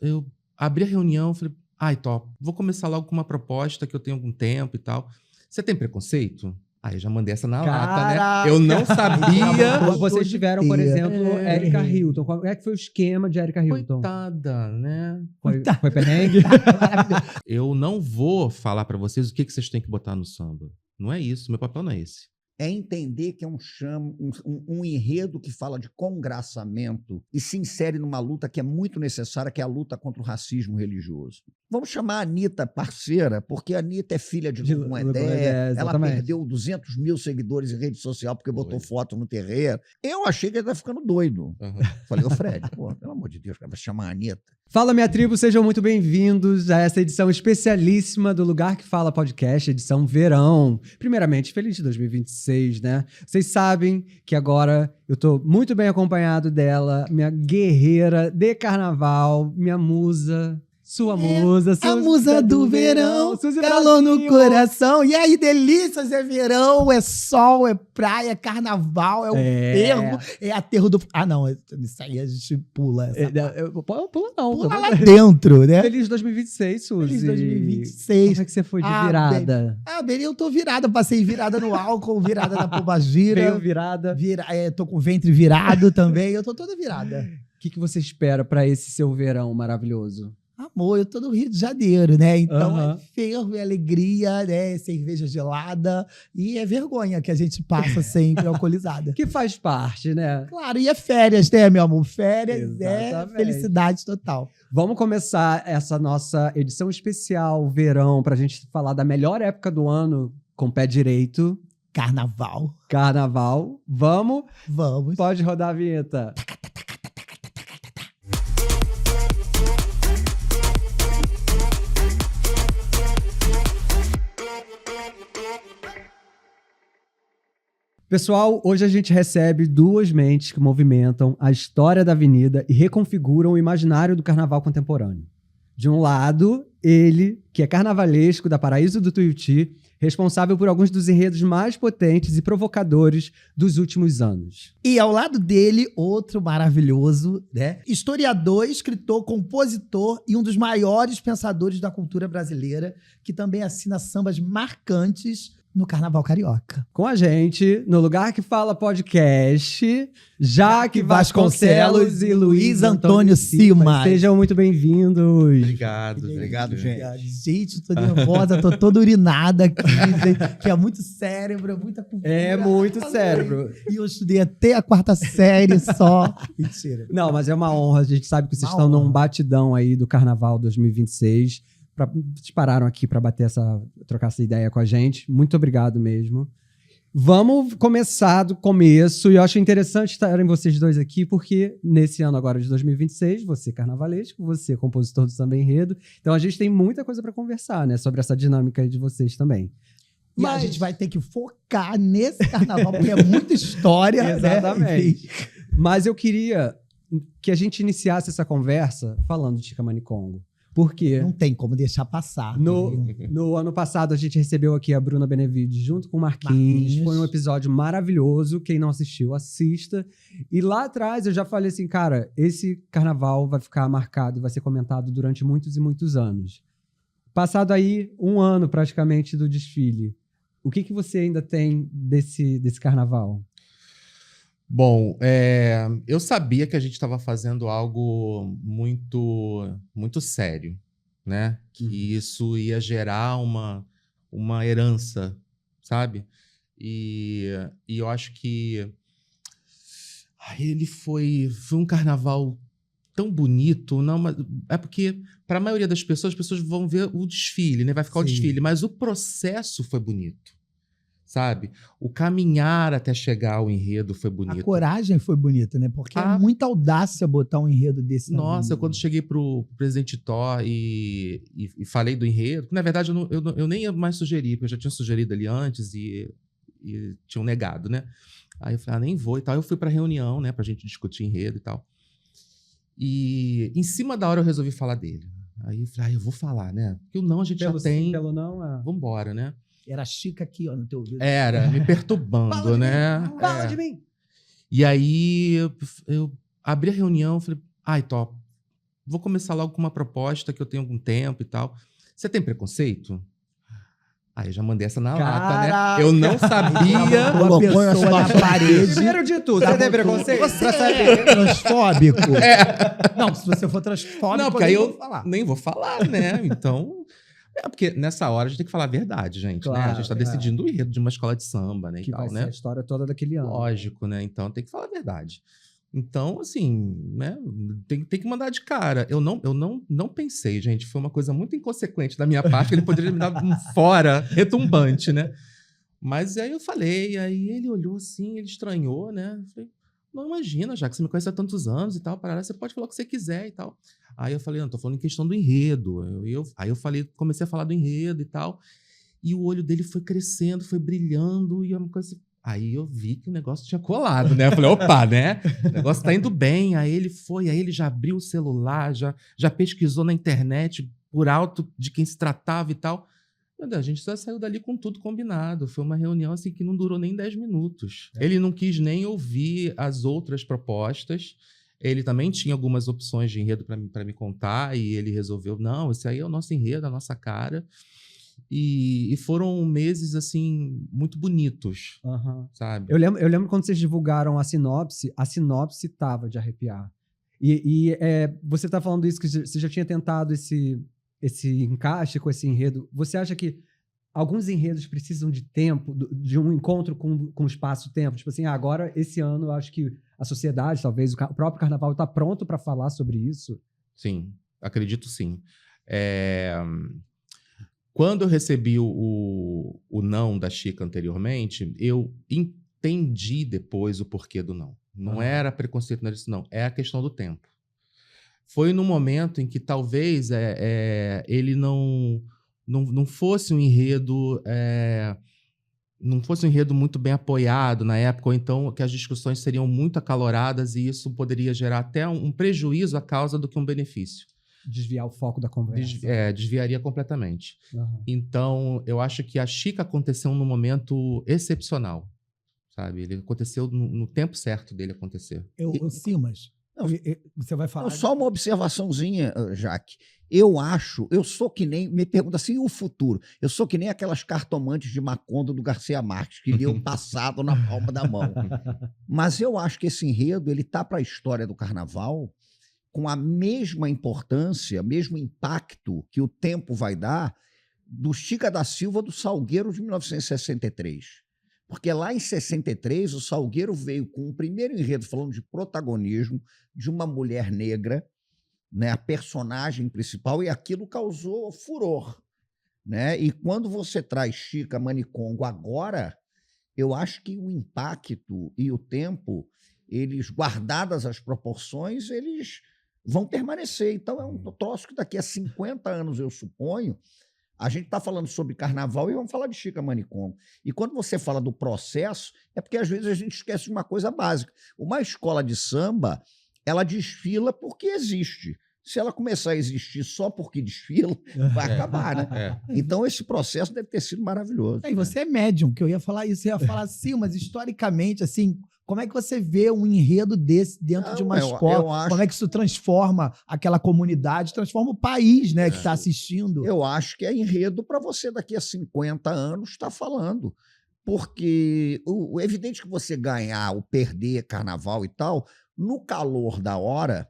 eu abri a reunião, falei, ai, top, vou começar logo com uma proposta que eu tenho algum tempo e tal. Você tem preconceito? Aí eu já mandei essa na lata, né? Eu não sabia. Vocês tiveram, por exemplo, Erika Hilton. Como é que foi o esquema de Erika Hilton? Coitada, né? Foi perrengue? Eu não vou falar pra vocês o que vocês têm que botar no samba. Não é isso, meu papel não é esse. É entender que é um enredo que fala de congraçamento e se insere numa luta que é muito necessária, que é a luta contra o racismo religioso. Vamos chamar a Anitta parceira, porque a Anitta é filha de Lugum Edé, ela perdeu 200 mil seguidores em rede social porque botou foto no terreiro. Eu achei que ele tá ficando doido. Falei, ô Fred, pô, pelo amor de Deus, vai chamar a Anitta. Fala, minha tribo, sejam muito bem-vindos a essa edição especialíssima do Lugar que Fala Podcast, edição verão. Primeiramente, feliz 2026, né? Vocês sabem que agora eu tô muito bem acompanhado dela, minha guerreira de carnaval, minha musa, sua musa. A musa do verão, Suzy calor no Brasil. coração. E aí, delícias, é verão, é sol, é praia, é carnaval, é o aterro, é aterro do... Ah, não, isso aí a gente pula. Pula não. Pula lá dentro, né? Feliz 2026, Suzy. Feliz 2026. Como é que você foi de virada? Bem, eu tô virada. Passei virada no álcool, virada na pombagira. Veio virada. Tô com o ventre virado também. Eu tô toda virada. O que você espera pra esse seu verão maravilhoso? Amor, eu tô no Rio de Janeiro, né? Então é fervo, é alegria, né? É cerveja gelada e é vergonha que a gente passa sempre alcoolizada. Que faz parte, né? Claro, e é férias, né, meu amor? Férias Exatamente. é felicidade total. Vamos começar essa nossa edição especial verão pra gente falar da melhor época do ano com o pé direito. Carnaval. Carnaval. Vamos? Vamos. Pode rodar a vinheta. Pessoal, hoje a gente recebe duas mentes que movimentam a história da avenida e reconfiguram o imaginário do carnaval contemporâneo. De um lado, ele, que é carnavalesco da Paraíso do Tuiuti, responsável por alguns dos enredos mais potentes e provocadores dos últimos anos. E ao lado dele, outro maravilhoso, né? Historiador, escritor, compositor e um dos maiores pensadores da cultura brasileira, que também assina sambas marcantes no Carnaval Carioca. Com a gente, no Lugar que Fala Podcast, Jaque Vasconcelos e Luiz Antônio Simas. Sejam muito bem-vindos. Obrigado, gente. Gente, tô nervosa, tô toda urinada aqui, gente, que é muito cérebro, é muita cultura. É muito cérebro. E eu estudei até a 4ª série só. Mentira. Não, mas é uma honra. A gente sabe que vocês estão num batidão aí do Carnaval 2026. Dispararam aqui para trocar essa ideia com a gente. Muito obrigado mesmo. Vamos começar do começo. E eu acho interessante estarem vocês dois aqui, porque nesse ano agora de 2026, você é carnavalesco, você é compositor do samba enredo. Então a gente tem muita coisa para conversar, né? Sobre essa dinâmica aí de vocês também. Mas a gente vai ter que focar nesse carnaval, porque é muita história. Exatamente. Né? Mas eu queria que a gente iniciasse essa conversa falando de Chicamani Congo. Por quê? Não tem como deixar passar. No ano passado, a gente recebeu aqui a Bruna Benevides junto com o Marquinhos. Foi um episódio maravilhoso. Quem não assistiu, assista. E lá atrás, eu já falei assim, cara, esse carnaval vai ficar marcado e vai ser comentado durante muitos e muitos anos. Passado aí um ano, praticamente, do desfile, o que você ainda tem desse carnaval? Bom, eu sabia que a gente estava fazendo algo muito, muito sério, né? Que isso ia gerar uma herança, sabe? E eu acho que ele foi um carnaval tão bonito, não, mas é porque para a maioria das pessoas, as pessoas vão ver o desfile, né? Vai ficar o desfile, mas o processo foi bonito. Sabe? O caminhar até chegar ao enredo foi bonito. A coragem foi bonita, né? Porque é muita audácia botar um enredo desse. Nossa, quando cheguei pro presidente Tó e falei do enredo, na verdade eu nem ia mais sugerir, porque eu já tinha sugerido ali antes e tinham negado, né? Aí eu falei, nem vou e tal. Eu fui pra reunião, né, pra gente discutir enredo e tal. E em cima da hora eu resolvi falar dele. Aí eu falei, eu vou falar, né? Porque o não a gente já tem. Pelo não, Vambora, né? Era Chica aqui, ó, no teu ouvido. Era, me perturbando, né? Fala de mim! E aí eu abri a reunião, falei, ai, top, vou começar logo com uma proposta que eu tenho algum tempo e tal. Você tem preconceito? Aí eu já mandei essa na lata, né? Eu não sabia. Uma pessoa na parede. Primeiro de tudo, você tem preconceito? Você é transfóbico? Não, se você for transfóbico, Não, porque aí nem eu vou falar. nem vou falar, né? Então... porque nessa hora a gente tem que falar a verdade, gente, né? A Claro, gente tá decidindo o enredo de uma escola de samba, né? Que e tal, vai ser né? a história toda daquele ano. Lógico, né? Então tem que falar a verdade. Então, assim, né? Tem que mandar de cara. Eu não pensei, gente. Foi uma coisa muito inconsequente da minha parte, que ele poderia me dar um fora retumbante, né? Mas aí eu falei, aí ele olhou assim, ele estranhou, né? Eu falei, não, imagina, já que você me conhece há tantos anos e tal, você pode falar o que você quiser e tal. Aí eu falei, não, tô falando em questão do enredo. Aí eu falei, comecei a falar do enredo e tal. E o olho dele foi crescendo, foi brilhando, e uma coisa. Aí eu vi que o negócio tinha colado, né? Eu falei, opa, né? O negócio tá indo bem. Aí ele já abriu o celular, já pesquisou na internet por alto de quem se tratava e tal. Meu Deus, a gente já saiu dali com tudo combinado. Foi uma reunião assim que não durou nem 10 minutos. Ele não quis nem ouvir as outras propostas. Ele também tinha algumas opções de enredo para me contar e ele resolveu, não, esse aí é o nosso enredo, a nossa cara. E foram meses, assim, muito bonitos, sabe? Eu lembro quando vocês divulgaram a sinopse tava de arrepiar. Você tá falando isso, que você já tinha tentado esse encaixe com esse enredo. Você acha que alguns enredos precisam de tempo, de um encontro com o espaço-tempo? Tipo assim, agora, esse ano, eu acho que a sociedade, talvez, o próprio carnaval está pronto para falar sobre isso? Sim, acredito sim. Quando eu recebi o não da Chica anteriormente, eu entendi depois o porquê do não. Não era preconceito, não era isso, não. É a questão do tempo. Foi no momento em que talvez ele não fosse um enredo... não fosse um enredo muito bem apoiado na época, ou então que as discussões seriam muito acaloradas e isso poderia gerar até um prejuízo à causa do que um benefício. Desviar o foco da conversa. Desviaria completamente. Então, eu acho que a Chica aconteceu num momento excepcional, sabe? Ele aconteceu no tempo certo dele acontecer. Simas, você vai falar... Só uma observaçãozinha, Jaque. Eu sou que nem, me pergunta assim, e o futuro? Eu sou que nem aquelas cartomantes de Macondo do Garcia Marques, que liam o passado na palma da mão. Mas eu acho que esse enredo, ele tá para a história do carnaval com a mesma importância, mesmo impacto que o tempo vai dar do Chica da Silva do Salgueiro de 1963. Porque lá em 63, o Salgueiro veio com um primeiro enredo falando de protagonismo de uma mulher negra, né, a personagem principal, e aquilo causou furor, né? E quando você traz Chica Manicongo agora, eu acho que o impacto e o tempo, eles, guardadas as proporções, eles vão permanecer. Então é um troço que daqui a 50 anos, eu suponho, a gente está falando sobre carnaval e vamos falar de Chica Manicongo. E quando você fala do processo, é porque às vezes a gente esquece de uma coisa básica. Uma escola de samba, ela desfila porque existe. Se ela começar a existir só porque desfila, vai acabar, né? Então esse processo deve ter sido maravilhoso. E você é médium, que eu ia falar isso. Eu ia falar assim, mas historicamente, assim, como é que você vê um enredo desse dentro de uma escola? Como é que isso transforma aquela comunidade, transforma o país, né, que está assistindo? Eu acho que é enredo para você daqui a 50 anos estar falando. Porque é evidente que você ganhar ou perder carnaval e tal, no calor da hora,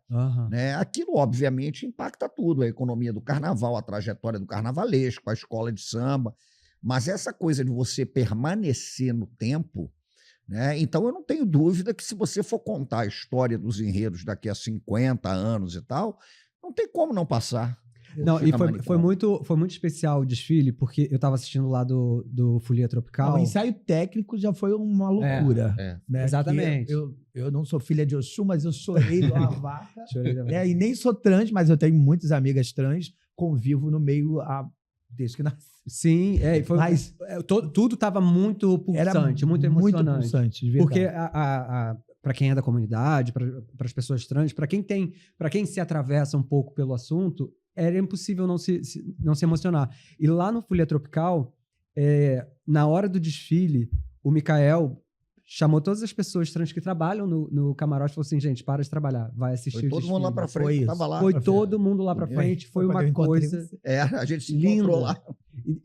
né, aquilo obviamente impacta tudo, a economia do carnaval, a trajetória do carnavalesco, a escola de samba, mas essa coisa de você permanecer no tempo, né, então eu não tenho dúvida que se você for contar a história dos enredos daqui a 50 anos e tal, não tem como não passar. Não, e foi muito especial o desfile, porque eu estava assistindo lá do Folia Tropical. O ensaio técnico já foi uma loucura. Né? Exatamente. Eu não sou filha de Oxum, mas eu chorei de uma vaca. E nem sou trans, mas eu tenho muitas amigas trans, convivo no meio desde que nasci. Sim, mas tudo estava muito pulsante, muito emocionante. Muito pulsante, de verdade. Porque para quem é da comunidade, para as pessoas trans, para quem se atravessa um pouco pelo assunto, era impossível não se emocionar. E lá no Folia Tropical, na hora do desfile, o Micael chamou todas as pessoas trans que trabalham no camarote e falou assim, gente, para de traballar, vai assistir Foi o todo mundo lá desfile. pra frente, Foi eu isso. tava lá. Foi todo mundo lá pra Foi. frente, foi Foi quando uma eu encontrei coisa você. A gente se linda. encontrou lá.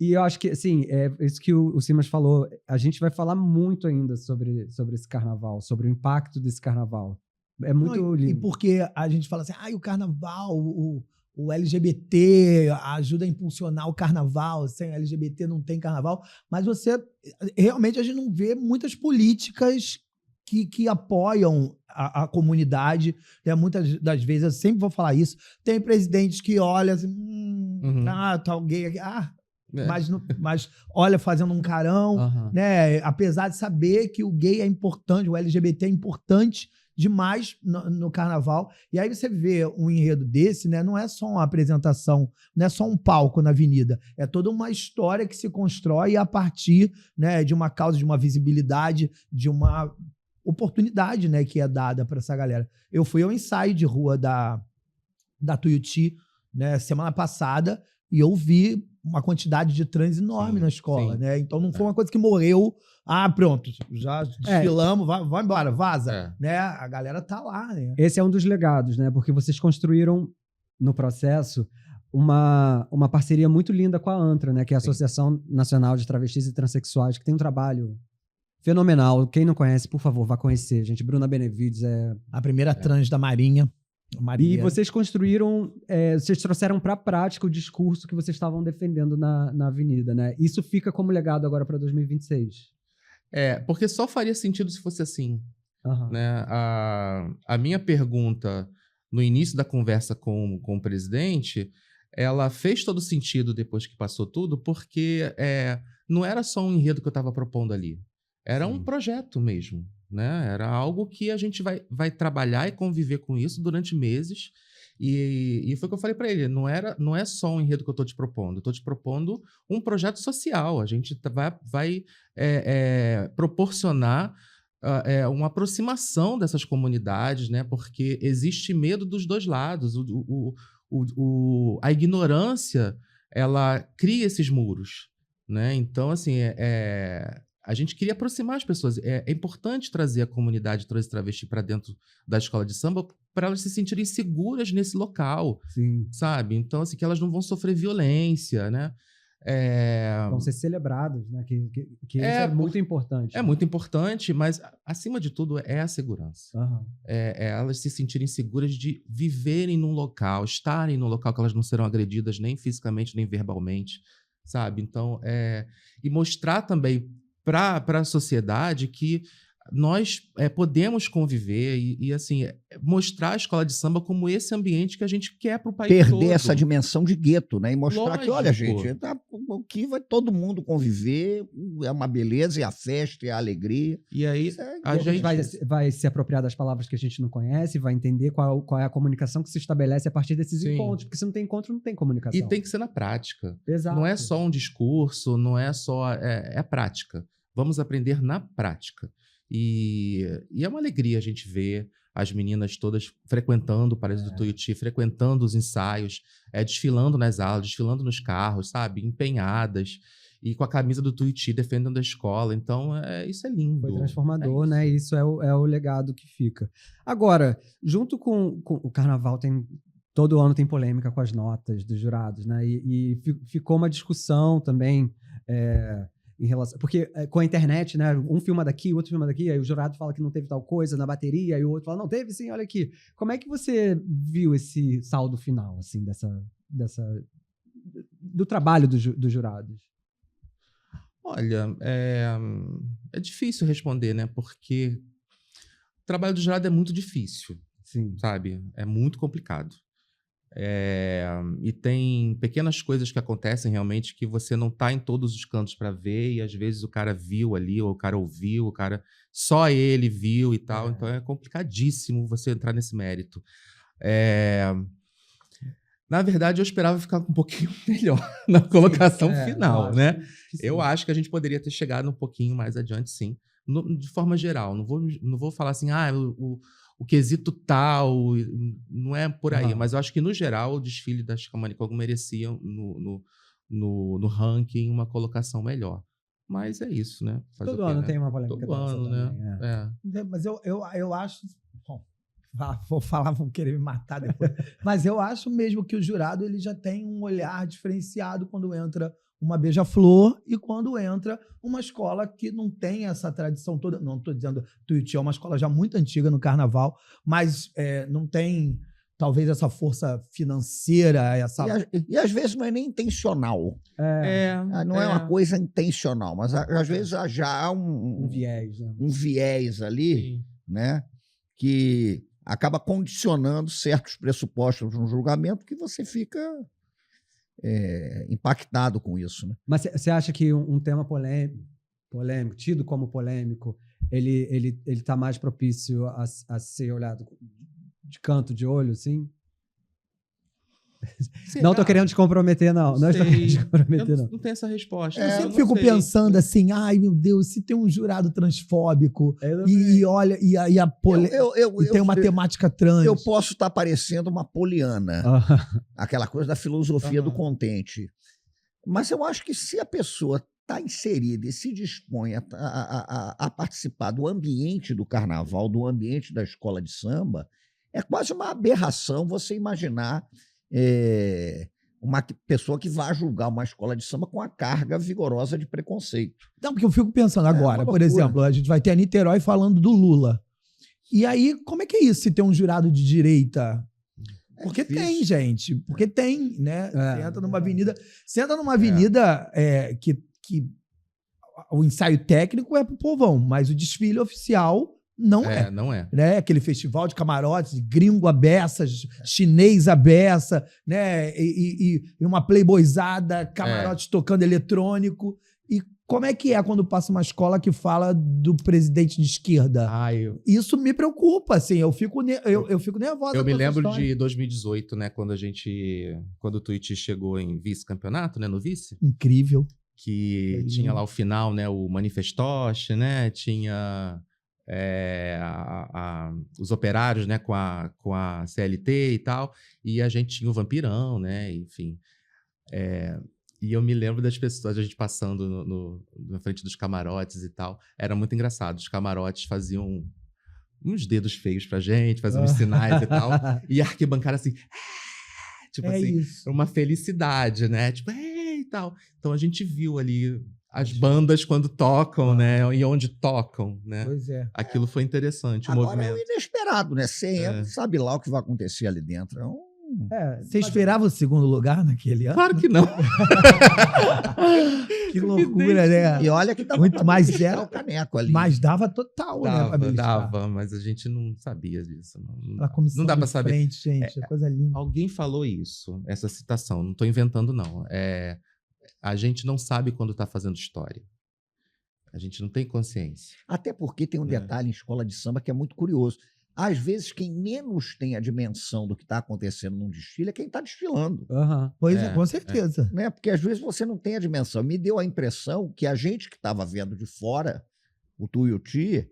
E eu acho que, assim, é isso que o Simas falou, a gente vai falar muito ainda sobre esse carnaval, sobre o impacto desse carnaval. É muito Não, e lindo. porque a gente fala assim, o carnaval, o LGBT ajuda a impulsionar o carnaval, sem LGBT não tem carnaval, mas realmente a gente não vê muitas políticas que apoiam a comunidade, né? Muitas das vezes, eu sempre vou falar isso, tem presidentes que olham assim, tá o gay aqui, mas olha fazendo um carão, né? Apesar de saber que o gay é importante, o LGBT é importante demais no carnaval. E aí você vê um enredo desse, né? Não é só uma apresentação, não é só um palco na avenida, é toda uma história que se constrói a partir, né, de uma causa, de uma visibilidade, de uma oportunidade, né, que é dada para essa galera. Eu fui ao ensaio de rua da Tuiuti, né, semana passada, e eu vi uma quantidade de trans enorme na escola, né? Então não foi uma coisa que morreu, pronto, já desfilamos, vai embora, vaza, né? A galera tá lá, né? Esse é um dos legados, né? Porque vocês construíram no processo uma parceria muito linda com a ANTRA, né? Que é a Associação Nacional de Travestis e Transsexuais, que tem um trabalho fenomenal. Quem não conhece, por favor, vá conhecer, gente. Bruna Benevides é a primeira trans da Marinha. E vocês construíram, vocês trouxeram para a prática o discurso que vocês estavam defendendo na avenida, né? Isso fica como legado agora para 2026. Porque só faria sentido se fosse assim. Né? A minha pergunta no início da conversa com o presidente, ela fez todo sentido depois que passou tudo, porque não era só um enredo que eu estava propondo ali. Era um projeto mesmo. Né? Era algo que a gente vai trabalhar e conviver com isso durante meses. E foi o que eu falei para ele. Não é só um enredo que eu estou te propondo. Eu estou te propondo um projeto social. A gente vai proporcionar uma aproximação dessas comunidades, né? Porque existe medo dos dois lados. A ignorância, ela cria esses muros. Né? Então, assim, a gente queria aproximar as pessoas. É importante trazer a comunidade trans e travesti para dentro da escola de samba para elas se sentirem seguras nesse local, sabe? Então, assim, que elas não vão sofrer violência, né? Vão ser celebradas, né? Que isso é muito importante. É muito importante, mas, acima de tudo, é a segurança. Elas se sentirem seguras de viverem num local, estarem num local que elas não serão agredidas nem fisicamente, nem verbalmente, sabe? Então, e mostrar também para a sociedade que nós podemos conviver e assim, mostrar a escola de samba como esse ambiente que a gente quer para o país todo. Perder essa dimensão de gueto, né? E mostrar que, olha, Lógico. gente, aqui vai todo mundo conviver, é uma beleza, é a festa, é a alegria. E aí a gente vai se apropriar das palavras que a gente não conhece, vai entender qual é a comunicação que se estabelece a partir desses encontros, porque se não tem encontro, não tem comunicação. E tem que ser na prática. Exato. Não é só um discurso, não é só... É prática. Vamos aprender na prática. E é uma alegria a gente ver as meninas todas frequentando o Paraíso do Tuiuti, frequentando os ensaios, desfilando nas aulas, desfilando nos carros, sabe? Empenhadas e com a camisa do Tuiuti defendendo a escola. Então, isso é lindo. Foi transformador, né? Isso é o legado que fica. Agora, junto com o Carnaval, todo ano tem polêmica com as notas dos jurados, né? E ficou uma discussão também... em relação, porque com a internet, né, um filma daqui, o outro filma daqui, aí o jurado fala que não teve tal coisa na bateria, aí o outro fala, não, teve sim, olha aqui. Como é que você viu esse saldo final, assim, do trabalho dos jurados? Olha, é difícil responder, né, porque o trabalho do jurado é muito difícil, sabe? É muito complicado. E tem pequenas coisas que acontecem realmente que você não está em todos os cantos para ver, e às vezes o cara viu ali, ou o cara ouviu, só ele viu e tal, então é complicadíssimo você entrar nesse mérito. Na verdade, eu esperava ficar um pouquinho melhor na colocação final, né? Eu acho que a gente poderia ter chegado um pouquinho mais adiante, sim. De forma geral, não vou falar assim, o quesito tal, não é por aí, mas eu acho que, no geral, o desfile das Camanicogo merecia no ranking uma colocação melhor. Mas é isso, né? Fazer Todo o quê, ano né? tem uma polêmica Todo dessa ano, também, né? É. Mas eu acho... Bom, vou falar, vão querer me matar depois. Mas eu acho mesmo que o jurado ele já tem um olhar diferenciado quando entra uma beija-flor e quando entra uma escola que não tem essa tradição toda. Não estou dizendo Tuiuti é uma escola já muito antiga no carnaval, mas não tem talvez essa força financeira, essa... E às vezes não é nem intencional. Não é uma coisa intencional, mas às vezes já há um viés, né? um viés ali, Sim. né, que acaba condicionando certos pressupostos no julgamento que você fica impactado com isso, né? Mas você acha que um tema polêmico, tido como polêmico, ele tá mais propício a ser olhado de canto de olho, assim? Não tô querendo te comprometer, não. Não estou querendo te comprometer, não. Não tem essa resposta. Eu sempre não fico sei. pensando assim, ai meu Deus, se tem um jurado transfóbico e olha, e tem uma temática trans. Eu posso estar parecendo uma poliana, aquela coisa da filosofia do contente. Mas eu acho que se a pessoa está inserida e se dispõe a participar do ambiente do carnaval, do ambiente da escola de samba, é quase uma aberração você imaginar uma pessoa que vai julgar uma escola de samba com a carga vigorosa de preconceito. Não, porque eu fico pensando agora, uma por loucura. exemplo, a gente vai ter a Niterói falando do Lula. E aí, como é que é isso se tem um jurado de direita? Porque tem, gente. Porque tem, né? Você entra numa avenida que o ensaio técnico é pro povão, mas o desfile oficial não é. Não é. Né? Aquele festival de camarotes, gringo à beça, chinês à beça, né? E uma playboyzada, camarotes tocando eletrônico. E como é que é quando passa uma escola que fala do presidente de esquerda? Isso me preocupa, assim, eu fico nervosa. Eu me com essa lembro história. de 2018, né, quando o Tuiuti chegou em vice-campeonato, né, no vice, Incrível. que tinha lá o final, né, o manifestoche, né, tinha os operários, né, com a CLT e tal, e a gente tinha o Vampirão, né, enfim. E eu me lembro das pessoas, a gente passando na frente dos camarotes e tal, era muito engraçado, os camarotes faziam uns dedos feios pra gente, faziam uns sinais e tal, e a arquibancada assim, tipo assim, isso. uma felicidade, né, tipo, e tal. Então a gente viu ali as bandas quando tocam, né? E onde tocam, né? Pois é. Aquilo foi interessante, o Agora movimento. é o inesperado, né? Você entra, sabe lá o que vai acontecer ali dentro. Você esperava o segundo lugar naquele ano? Claro que não. Que loucura, né? E olha que dava Muito pra mais beliscar zero. o caneco ali. Mas dava total, né? Pra beliscar. Dava, mas a gente não sabia disso. A comissão Não dá pra de saber. frente, gente, é coisa linda. Alguém falou isso, essa citação, não estou inventando, não. A gente não sabe quando está fazendo história. A gente não tem consciência. Até porque tem um detalhe em escola de samba que é muito curioso. Às vezes, quem menos tem a dimensão do que está acontecendo num desfile é quem está desfilando. Pois é, com certeza. Né? Porque às vezes você não tem a dimensão. Me deu a impressão que a gente que estava vendo de fora, o Tuiuti,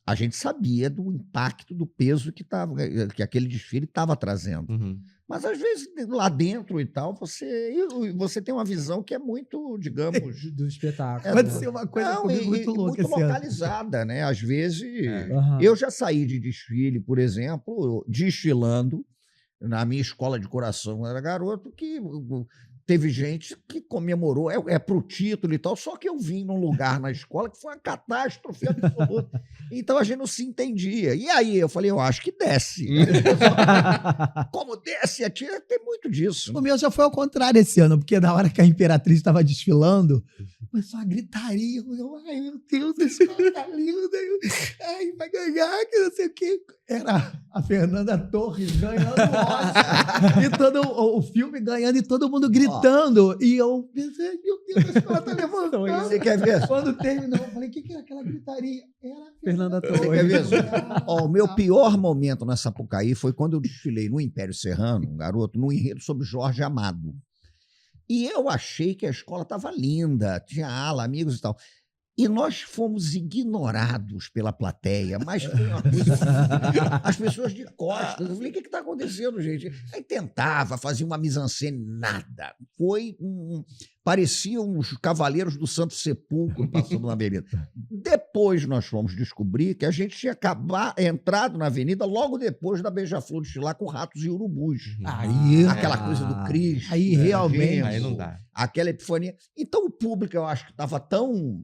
a gente sabia do impacto, do peso que aquele desfile estava trazendo. Uhum. Mas às vezes lá dentro e tal, você tem uma visão que é muito, digamos... do espetáculo. Pode ser uma coisa comigo muito louca. Muito localizada, né? Às vezes, eu já saí de desfile, por exemplo, desfilando na minha escola de coração, eu era garoto, que teve gente que comemorou, pro título e tal, só que eu vim num lugar na escola que foi uma catástrofe absoluta. Então a gente não se entendia. E aí eu falei, eu acho que desce. Como desce a tia, tem muito disso. O meu já foi ao contrário esse ano, porque na hora que a Imperatriz estava desfilando, começou a gritaria. Ai, meu Deus, esse cara tá lindo. Ai, vai ganhar, que não sei o quê. Era a Fernanda Torres ganhando o Oscar. E todo o filme ganhando e todo mundo gritando. E eu pensei, meu Deus, a escola tá levantando. Você quer ver? Quando terminou, eu falei, o que era aquela gritaria? Era a Fernanda Você Torres. quer ver? O meu pior momento na Sapucaí foi quando eu desfilei no Império Serrano, um garoto, no enredo sobre Jorge Amado. E eu achei que a escola estava linda, tinha ala, amigos e tal. E nós fomos ignorados pela plateia, mas foi uma coisa... As pessoas de costas. Eu falei, o que está acontecendo, gente? Aí tentava, fazia uma mise-en-scène, nada. Pareciam os cavaleiros do Santo Sepulcro passando na avenida. Depois nós fomos descobrir que a gente tinha entrado na avenida logo depois da Beija-Flor desfilar com ratos e urubus. Aí, Aquela coisa do Cristo. Aí realmente. Aí não dá. Aquela epifania. Então o público, eu acho que estava tão...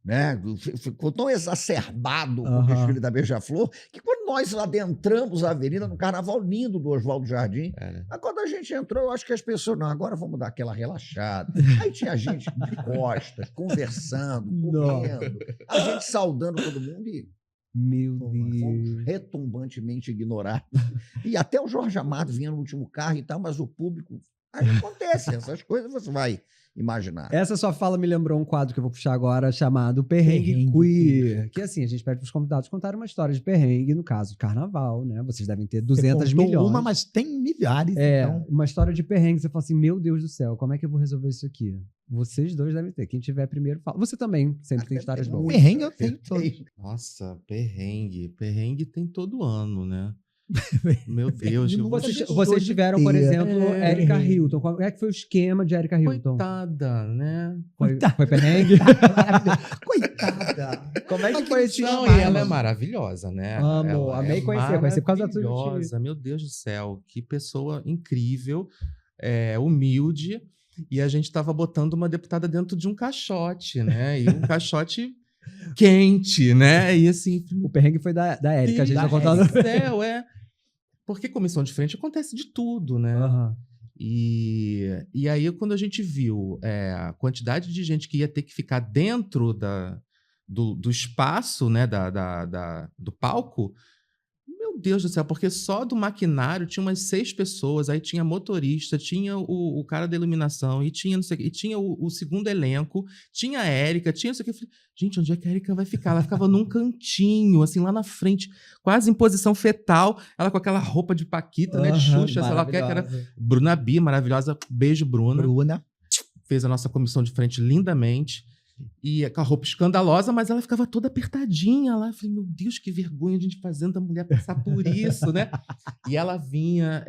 Né, ficou tão exacerbado com o desfile da Beija-Flor que quando nós lá adentramos a avenida no carnaval lindo do Oswaldo Jardim, mas quando a gente entrou, eu acho que as pessoas, não, agora vamos dar aquela relaxada. Aí tinha gente de costas, conversando, comendo, a gente saudando todo mundo e Meu fomos Deus. retumbantemente ignorados. E até o Jorge Amado vinha no último carro e tal, mas o público... Aí acontece, essas coisas você vai imaginar. Essa sua fala me lembrou um quadro que eu vou puxar agora, chamado Perrengue Queer. Que assim, a gente pede para os convidados contarem uma história de perrengue, no caso, de carnaval, né? Vocês devem ter 200 contou milhões. uma, mas tem milhares. É, Então, uma história de perrengue. Você fala assim, meu Deus do céu, como é que eu vou resolver isso aqui? Vocês dois devem ter. Quem tiver primeiro, fala. Você também sempre tem histórias boas. perrengue eu tenho todos. Nossa, perrengue. Perrengue tem todo ano, né? Meu Deus. Vocês tiveram, por exemplo, É. Erika Hilton. Qual é que foi o esquema de Erika Hilton? Coitada, né? Foi perrengue? Coitada. Como é que foi esse Não, chamado? e ela é maravilhosa, né? Amo, Ela amei é conhecer por causa da tua maravilhosa, meu Deus do céu. Que pessoa incrível, humilde. E a gente tava botando uma deputada dentro de um caixote, né? E um caixote quente, né? E assim... O perrengue foi da Erika, a gente tá Deus contando. do céu, Porque comissão de frente acontece de tudo, né? Aham. E aí, quando a gente viu a quantidade de gente que ia ter que ficar dentro do espaço, né, do palco, meu Deus do céu, porque só do maquinário tinha umas 6 pessoas, aí tinha motorista, tinha o cara da iluminação, e tinha, não sei, e tinha o segundo elenco, tinha a Érica, tinha não sei o que. Eu falei, gente, onde é que a Érica vai ficar? Ela ficava num cantinho, assim, lá na frente, quase em posição fetal, ela com aquela roupa de Paquita, né, de Xuxa, sei lá o que era. Maravilhosa. Bruna Bia, maravilhosa, beijo, Bruna. Bruna. Fez a nossa comissão de frente lindamente. E com a roupa escandalosa, mas ela ficava toda apertadinha lá. Eu falei, meu Deus, que vergonha a gente fazendo a mulher passar por isso, né? E ela vinha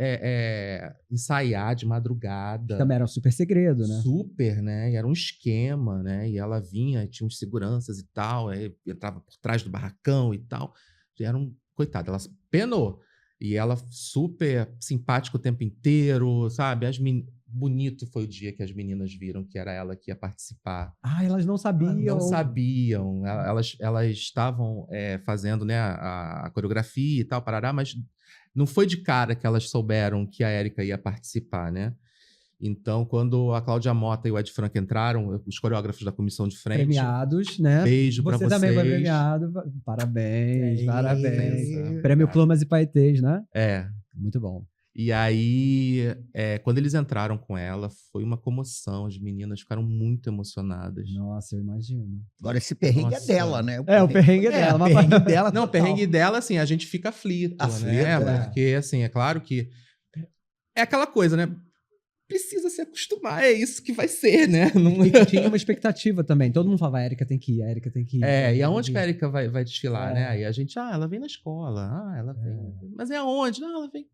ensaiar de madrugada. Também era um super segredo, né? Super, né? E era um esquema, né? E ela vinha, tinha uns seguranças e tal, aí entrava por trás do barracão e tal. E era coitada, ela penou. E ela super simpática o tempo inteiro, sabe? Bonito foi o dia que as meninas viram que era ela que ia participar. Ah, elas não sabiam. Não sabiam. Elas estavam fazendo, né, a coreografia e tal, parará, mas não foi de cara que elas souberam que a Érica ia participar, né? Então, quando a Cláudia Mota e o Ed Franco entraram, os coreógrafos da comissão de frente... Premiados, né? Beijo pra vocês. Você também foi premiado. Parabéns, parabéns. isso. Prêmio Plumas e Paetês, né? É. Muito bom. E aí, quando eles entraram com ela, foi uma comoção. As meninas ficaram muito emocionadas. Nossa, eu imagino. Agora, esse perrengue Nossa. é dela, né? O perrengue é dela. O mas- perrengue dela. Não, o perrengue dela, assim, a gente fica aflito, Aflito, né? Porque, assim, é claro que... É aquela coisa, né? Precisa se acostumar, é isso que vai ser, né? Não... E tinha uma expectativa também. Todo mundo falava, a Erika tem que ir, a Erika tem que ir. E aonde que a Érica vai desfilar, É. né? Aí a gente, ela vem na escola, ela vem... Mas é aonde? Não, ela vem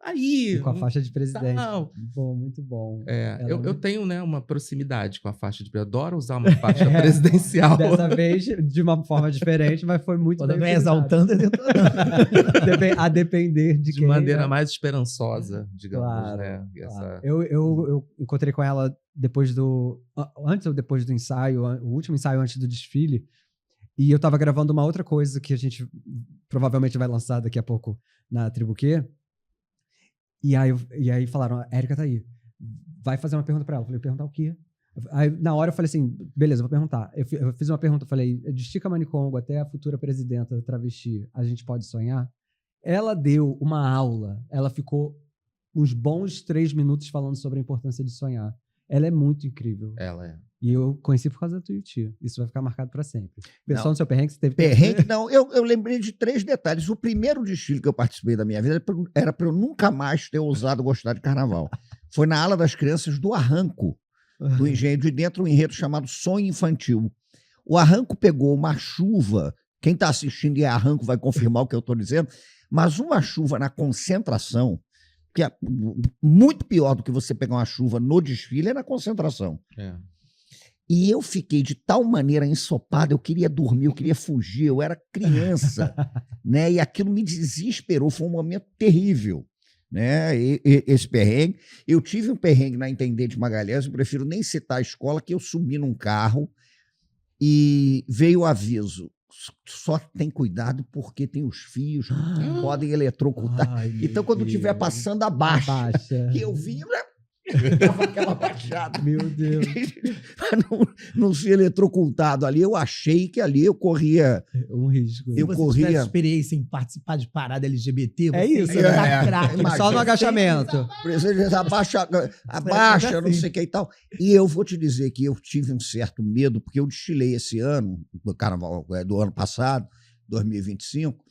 aí. E com a faixa de presidente. Tal. Bom, muito bom. Eu tenho, né, uma procidade com a faixa de... Eu adoro usar uma faixa presidencial. Dessa vez, de uma forma diferente, mas foi muito Toda bem vem utilizado. exaltando e detonando. A depender de De quem, maneira né? mais esperançosa, digamos, Claro, né? Claro. Eu encontrei com ela antes ou depois do ensaio, o último ensaio antes do desfile, e eu tava gravando uma outra coisa que a gente provavelmente vai lançar daqui a pouco na Tribuquê, e aí falaram, a Erika tá aí, vai fazer uma pergunta pra ela. Eu falei, perguntar o quê? Aí, na hora eu falei assim, beleza, vou perguntar. Eu fiz uma pergunta, eu falei, de Estica Manicongo até a futura presidenta travesti, a gente pode sonhar? Ela deu uma aula, ela ficou uns bons 3 minutos falando sobre a importância de sonhar. Ela é muito incrível. Ela é. E eu conheci por causa da Tuiuti. Isso vai ficar marcado para sempre. Pessoal, Não. no seu perrengue, você teve... Perrengue, não. Eu lembrei de 3 detalhes. O primeiro desfile que eu participei da minha vida era para eu nunca mais ter ousado gostar de carnaval. Foi na ala das crianças do Arranco, do Engenho de Dentro, um enredo chamado Sonho Infantil. O Arranco pegou uma chuva, quem está assistindo em Arranco vai confirmar o que eu estou dizendo, mas uma chuva na concentração, que é muito pior do que você pegar uma chuva no desfile é na concentração. É. E eu fiquei de tal maneira ensopado, eu queria dormir, eu queria fugir, eu era criança, né? E aquilo me desesperou, foi um momento terrível, né? Esse perrengue. Eu tive um perrengue na Intendente Magalhães, eu prefiro nem citar a escola, que eu subi num carro e veio o aviso: só tem cuidado porque tem os fios, podem eletrocutar. Ai, Então, quando meu estiver Deus. passando, abaixa. E eu vim, dava aquela baixada. Meu Deus. Pra não ser eletrocutado ali, eu achei que ali eu corria. Um risco. Eu Se você corria- tivesse experiência em participar de parada LGBT, É isso, ia né? dar craque. Imagina. Só no agachamento. Precisa abaixa, não sei o que e tal. E eu vou te dizer que eu tive um certo medo, porque eu desfilei esse ano, no carnaval do ano passado, 2025,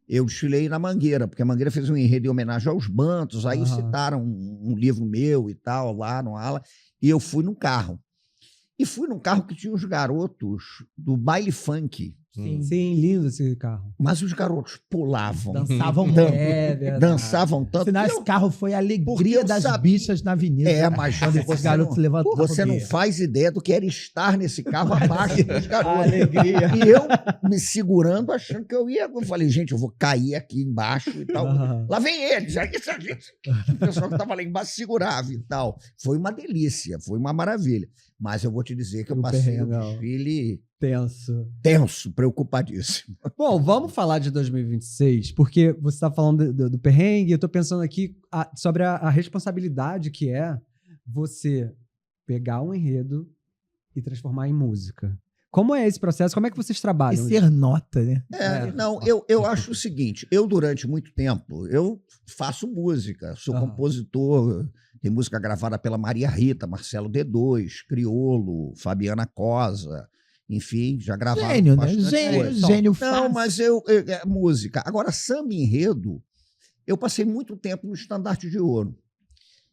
eu desfilei na Mangueira, porque a Mangueira fez um enredo em homenagem aos Bantos, aí citaram um livro meu e tal, lá no ala, e eu fui num carro. E fui num carro que tinha os garotos do baile funk, Sim. Sim, lindo esse carro. mas os garotos pulavam, Dançavam Dan- muito. É verdade. dançavam tanto. Sinal, que esse eu- carro foi a Porque alegria eu das sabia- bichas na avenida. É, mas quando esses você garotos não- levantavam Você não o quê? faz ideia do que era estar nesse carro abaixo dos garotos. Alegria. E eu me segurando, achando que eu ia. Eu falei, gente, eu vou cair aqui embaixo e tal. Aham. Lá vem eles. Aí a gente, o pessoal que estava lá embaixo segurava e tal. Foi uma delícia, foi uma maravilha. Mas eu vou te dizer que eu O passei o perrengue, desfile Tenso. tenso, preocupadíssimo. Bom, vamos falar de 2026, porque você está falando do perrengue, eu estou pensando aqui sobre a responsabilidade que é você pegar um enredo e transformar em música. Como é esse processo? Como é que vocês E trabalham? ser nota, né? Não, eu acho o seguinte, eu durante muito tempo, eu faço música, sou Aham. compositor, tem música gravada pela Maria Rita, Marcelo D2, Criolo, Fabiana Cosa, enfim, já gravaram Gênio, né? bastante Gênio, coisa. gênio Não, fácil. mas música. Agora, samba enredo, eu passei muito tempo no Estandarte de Ouro.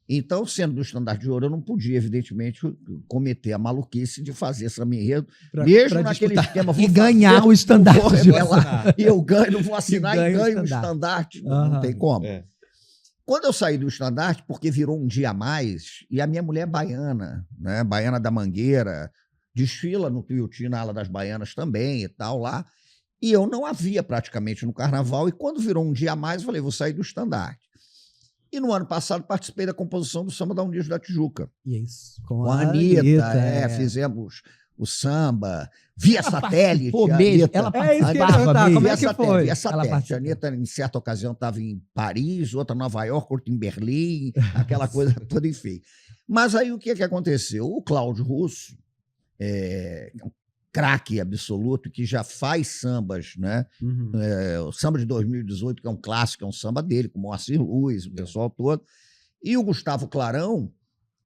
Então, sendo do Estandarte de Ouro, eu não podia, evidentemente, cometer a maluquice de fazer samba enredo, mesmo naquele disputar. esquema. E vou ganhar fazer, o estandarte. vou revelar, e eu ganho, não vou assinar E e ganha o ganho o estandarte. estandarte. Não Aham. tem como. É. Quando eu saí do estandarte, porque virou um dia a mais, e a minha mulher é baiana, né? Baiana da Mangueira, desfila no Tuiuti, na ala das baianas também e tal lá, e eu não havia praticamente no carnaval, e quando virou um dia a mais, eu falei, vou sair do estandarte. E no ano passado participei da composição do Samba da Unidos da Tijuca. E é isso. Com a Anitta, fizemos o samba, via Ela satélite. participou a mesmo, Anitta- ela É isso que eu ia participava perguntar, mesmo. como é via que satélite, foi? via Ela satélite. A participou. Anitta, em certa ocasião, estava em Paris, outra em Nova York, outra em Berlim, aquela coisa toda, enfim. Mas aí o que aconteceu? O Cláudio Russo, um craque absoluto, que já faz sambas, né? Uhum. O samba de 2018, que é um clássico, é um samba dele, com o Moacir Luiz, o pessoal todo. E o Gustavo Clarão,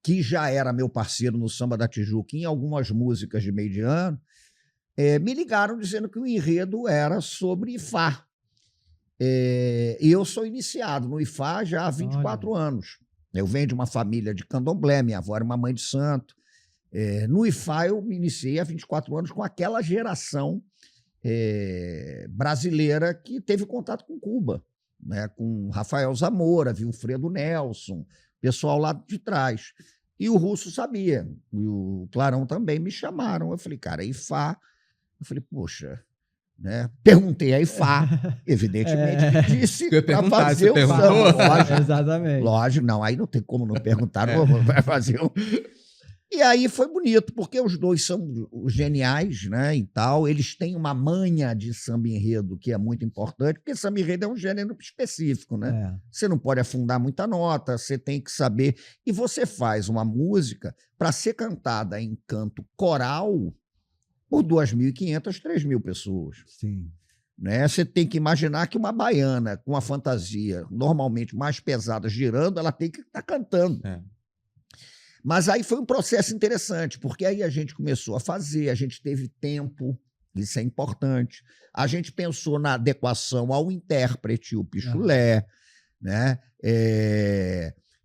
que já era meu parceiro no Samba da Tijuca, em algumas músicas de meio de ano, me ligaram dizendo que o enredo era sobre Ifá. E eu sou iniciado no Ifá já há 24 anos. Eu venho de uma família de candomblé, minha avó era uma mãe de santo. No Ifá eu me iniciei há 24 anos com aquela geração brasileira que teve contato com Cuba, né, com Rafael Zamora, Vilfredo Nelson, pessoal lá de trás. E o Russo sabia, e o Clarão também me chamaram. Eu falei, cara, Ifá. Eu falei, poxa, né? Perguntei a Ifá, evidentemente, me disse Eu ia para perguntar, fazer você o perguntou? samba. Lógico, Exatamente. lógico, não, aí não tem como não perguntar, não vai fazer um... E aí foi bonito, porque os dois são geniais, né, e tal. Eles têm uma manha de samba enredo que é muito importante, porque samba enredo é um gênero específico, né? É. Você não pode afundar muita nota, você tem que saber. E você faz uma música para ser cantada em canto coral por 2.500, 3.000 pessoas. Sim. Né? Você tem que imaginar que uma baiana com uma fantasia normalmente mais pesada girando, ela tem que estar cantando. É. Mas aí foi um processo interessante, porque aí a gente começou a fazer, a gente teve tempo, isso é importante. A gente pensou na adequação ao intérprete, o Pichulé, né?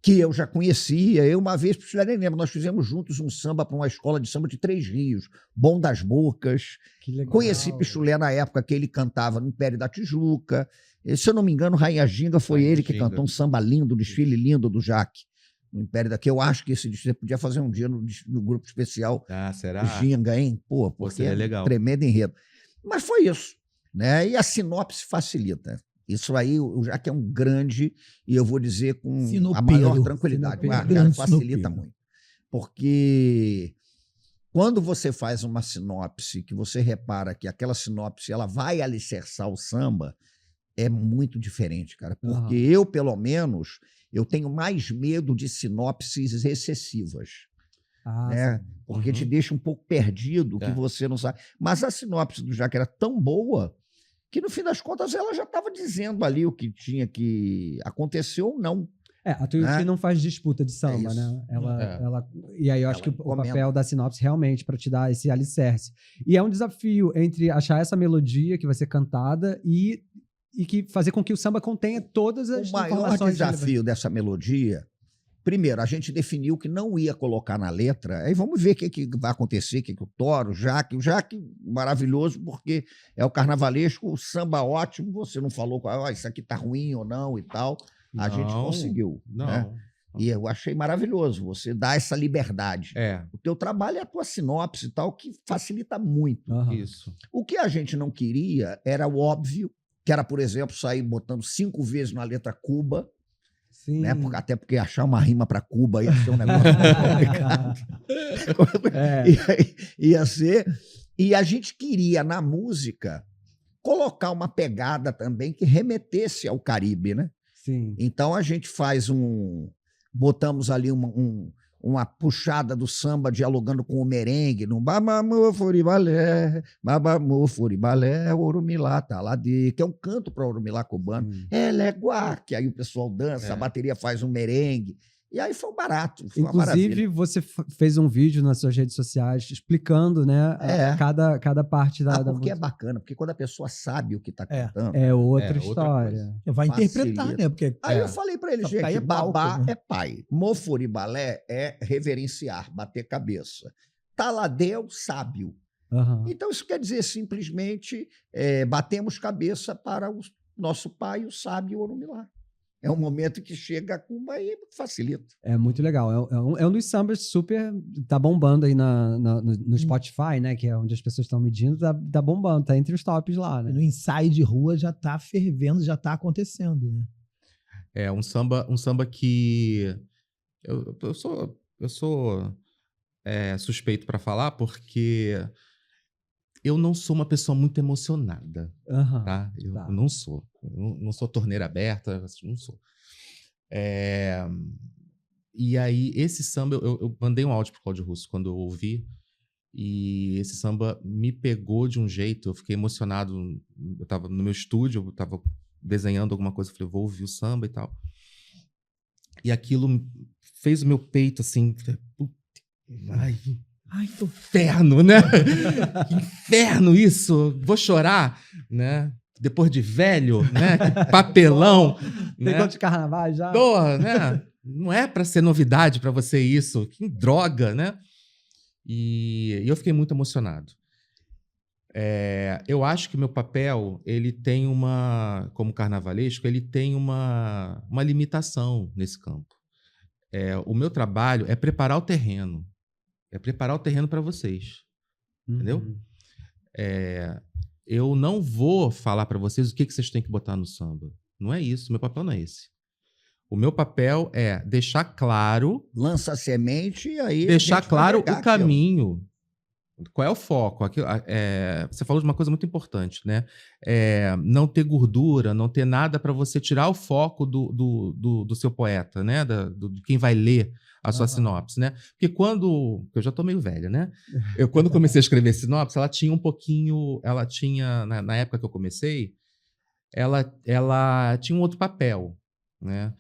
que eu já conhecia. Eu, uma vez, para nem lembro, nós fizemos juntos um samba para uma escola de samba de Três Rios, Bom das Bocas. Que legal. Conheci Pichulé na época que ele cantava no Império da Tijuca. E, se eu não me engano, Rainha Ginga foi Rainha ele que Ginga. cantou um samba lindo, um desfile lindo do Jaque, no Império da... Que eu acho que esse desfile podia fazer um dia no grupo especial Ah, será? Ginga, hein? Pô, porque seria legal. tremendo enredo. Mas foi isso, né? E a sinopse facilita. Isso aí, o Jaque é um grande, e eu vou dizer com a Sinopeiro. maior tranquilidade, Sinopeiro. cara, Grande facilita sinopeiro. muito. Porque quando você faz uma sinopse, que você repara que aquela sinopse ela vai alicerçar o samba, é muito diferente, cara. Porque eu, pelo menos, eu tenho mais medo de sinopses excessivas. Né? Sim. Porque Uhum. te deixa um pouco perdido, que É. você não sabe. Mas a sinopse do Jaque era tão boa que, no fim das contas, ela já estava dizendo ali o que tinha que acontecer ou não. A Tuiuti Né? não faz disputa de samba, isso. né? É. E aí eu acho Ela que o comenta. papel da sinopse realmente para te dar esse alicerce. E é um desafio entre achar essa melodia que vai ser cantada e que fazer com que o samba contenha todas as O maior informações desafio dessa melodia, primeiro, a gente definiu que não ia colocar na letra, aí vamos ver o que vai acontecer, o que o Toro, o Jaque maravilhoso, porque é o carnavalesco, o samba ótimo, você não falou isso aqui tá ruim ou não e tal, a gente Não, conseguiu. Não. Né? E eu achei maravilhoso, você dá essa liberdade. É, O teu trabalho é a tua sinopse e tal, que facilita muito. Aham. isso. O que a gente não queria era o óbvio, que era, por exemplo, sair botando 5 vezes na letra Cuba, Sim. né? Até porque achar uma rima para Cuba ia ser um negócio muito complicado. É. Ia ser. E a gente queria, na música, colocar uma pegada também que remetesse ao Caribe, né? Sim. Então a gente faz botamos ali uma puxada do samba dialogando com o merengue, no Babamô Furibalé, Orumilá, Taladê, que é um canto para Orumilá cubano. Ela é guá, que aí o pessoal dança, a bateria faz um merengue. E aí foi um barato, foi uma maravilha. Inclusive, você fez um vídeo nas suas redes sociais explicando, né, cada parte da Porque é música. bacana, porque quando a pessoa sabe o que está cantando. É outra outra história. Vai Facilita. interpretar, né? Porque Aí eu falei para ele, Só porque aí gente, é palco, babá né? é pai, mofuribalé é reverenciar, bater cabeça. Taladê é o sábio. Aham. Então isso quer dizer simplesmente batemos cabeça para o nosso pai, o sábio Orumilá. É um momento que chega a Cuba e facilita. É muito legal. É um dos sambas super. Tá bombando aí no Spotify, né? Que é onde as pessoas estão medindo. Tá bombando, tá entre os tops lá, né? no ensaio de rua já tá fervendo, já tá acontecendo, né? É um samba que eu sou suspeito para falar porque eu não sou uma pessoa muito emocionada, Aham. tá? Eu Tá. não sou. Eu não sou torneira aberta, não sou. E aí, esse samba, eu mandei um áudio pro Cláudio Russo quando eu ouvi, e esse samba me pegou de um jeito, eu fiquei emocionado. Eu tava no meu estúdio, eu tava desenhando alguma coisa, eu falei, vou ouvir o samba e tal. E aquilo fez o meu peito assim, puta, ai, Ai, tô... inferno, né? Que inferno isso! Vou chorar, né? Depois de velho, né? Que papelão, Tem né? quantos carnavais já? Porra, né? Não é pra ser novidade pra você isso. Que droga, né? E eu fiquei muito emocionado. Eu acho que o meu papel, ele tem como carnavalesco, ele tem uma limitação nesse campo. O meu trabalho é preparar o terreno. É preparar o terreno para vocês. Entendeu? Uhum. Eu não vou falar para vocês o que vocês têm que botar no samba. Não é isso. Meu papel não é esse. O meu papel é deixar claro... Lança a semente e aí... Deixar claro o aqui, caminho. Qual é o foco? Você falou de uma coisa muito importante, né? Não ter gordura, não ter nada para você tirar o foco do seu poeta, né? De quem vai ler a sua sinopse, né? Porque eu já tô meio velha, né? Quando comecei a escrever sinopse, ela tinha um pouquinho... Ela tinha, na época que eu comecei, ela tinha um outro papel, né?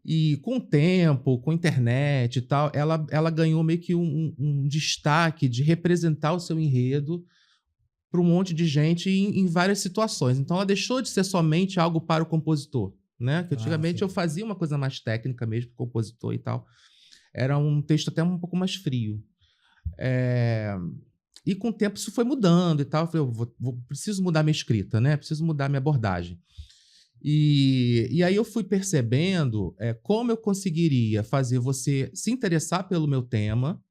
E com o tempo, com a internet e tal, ela ganhou meio que um destaque de representar o seu enredo para um monte de gente em várias situações. Então, ela deixou de ser somente algo para o compositor, né? Que antigamente sim. eu fazia uma coisa mais técnica mesmo, compositor e tal. Era um texto até um pouco mais frio. E com o tempo isso foi mudando e tal. Eu falei, preciso mudar minha escrita, né? Preciso mudar minha abordagem. E aí eu fui percebendo como eu conseguiria fazer você se interessar pelo meu tema,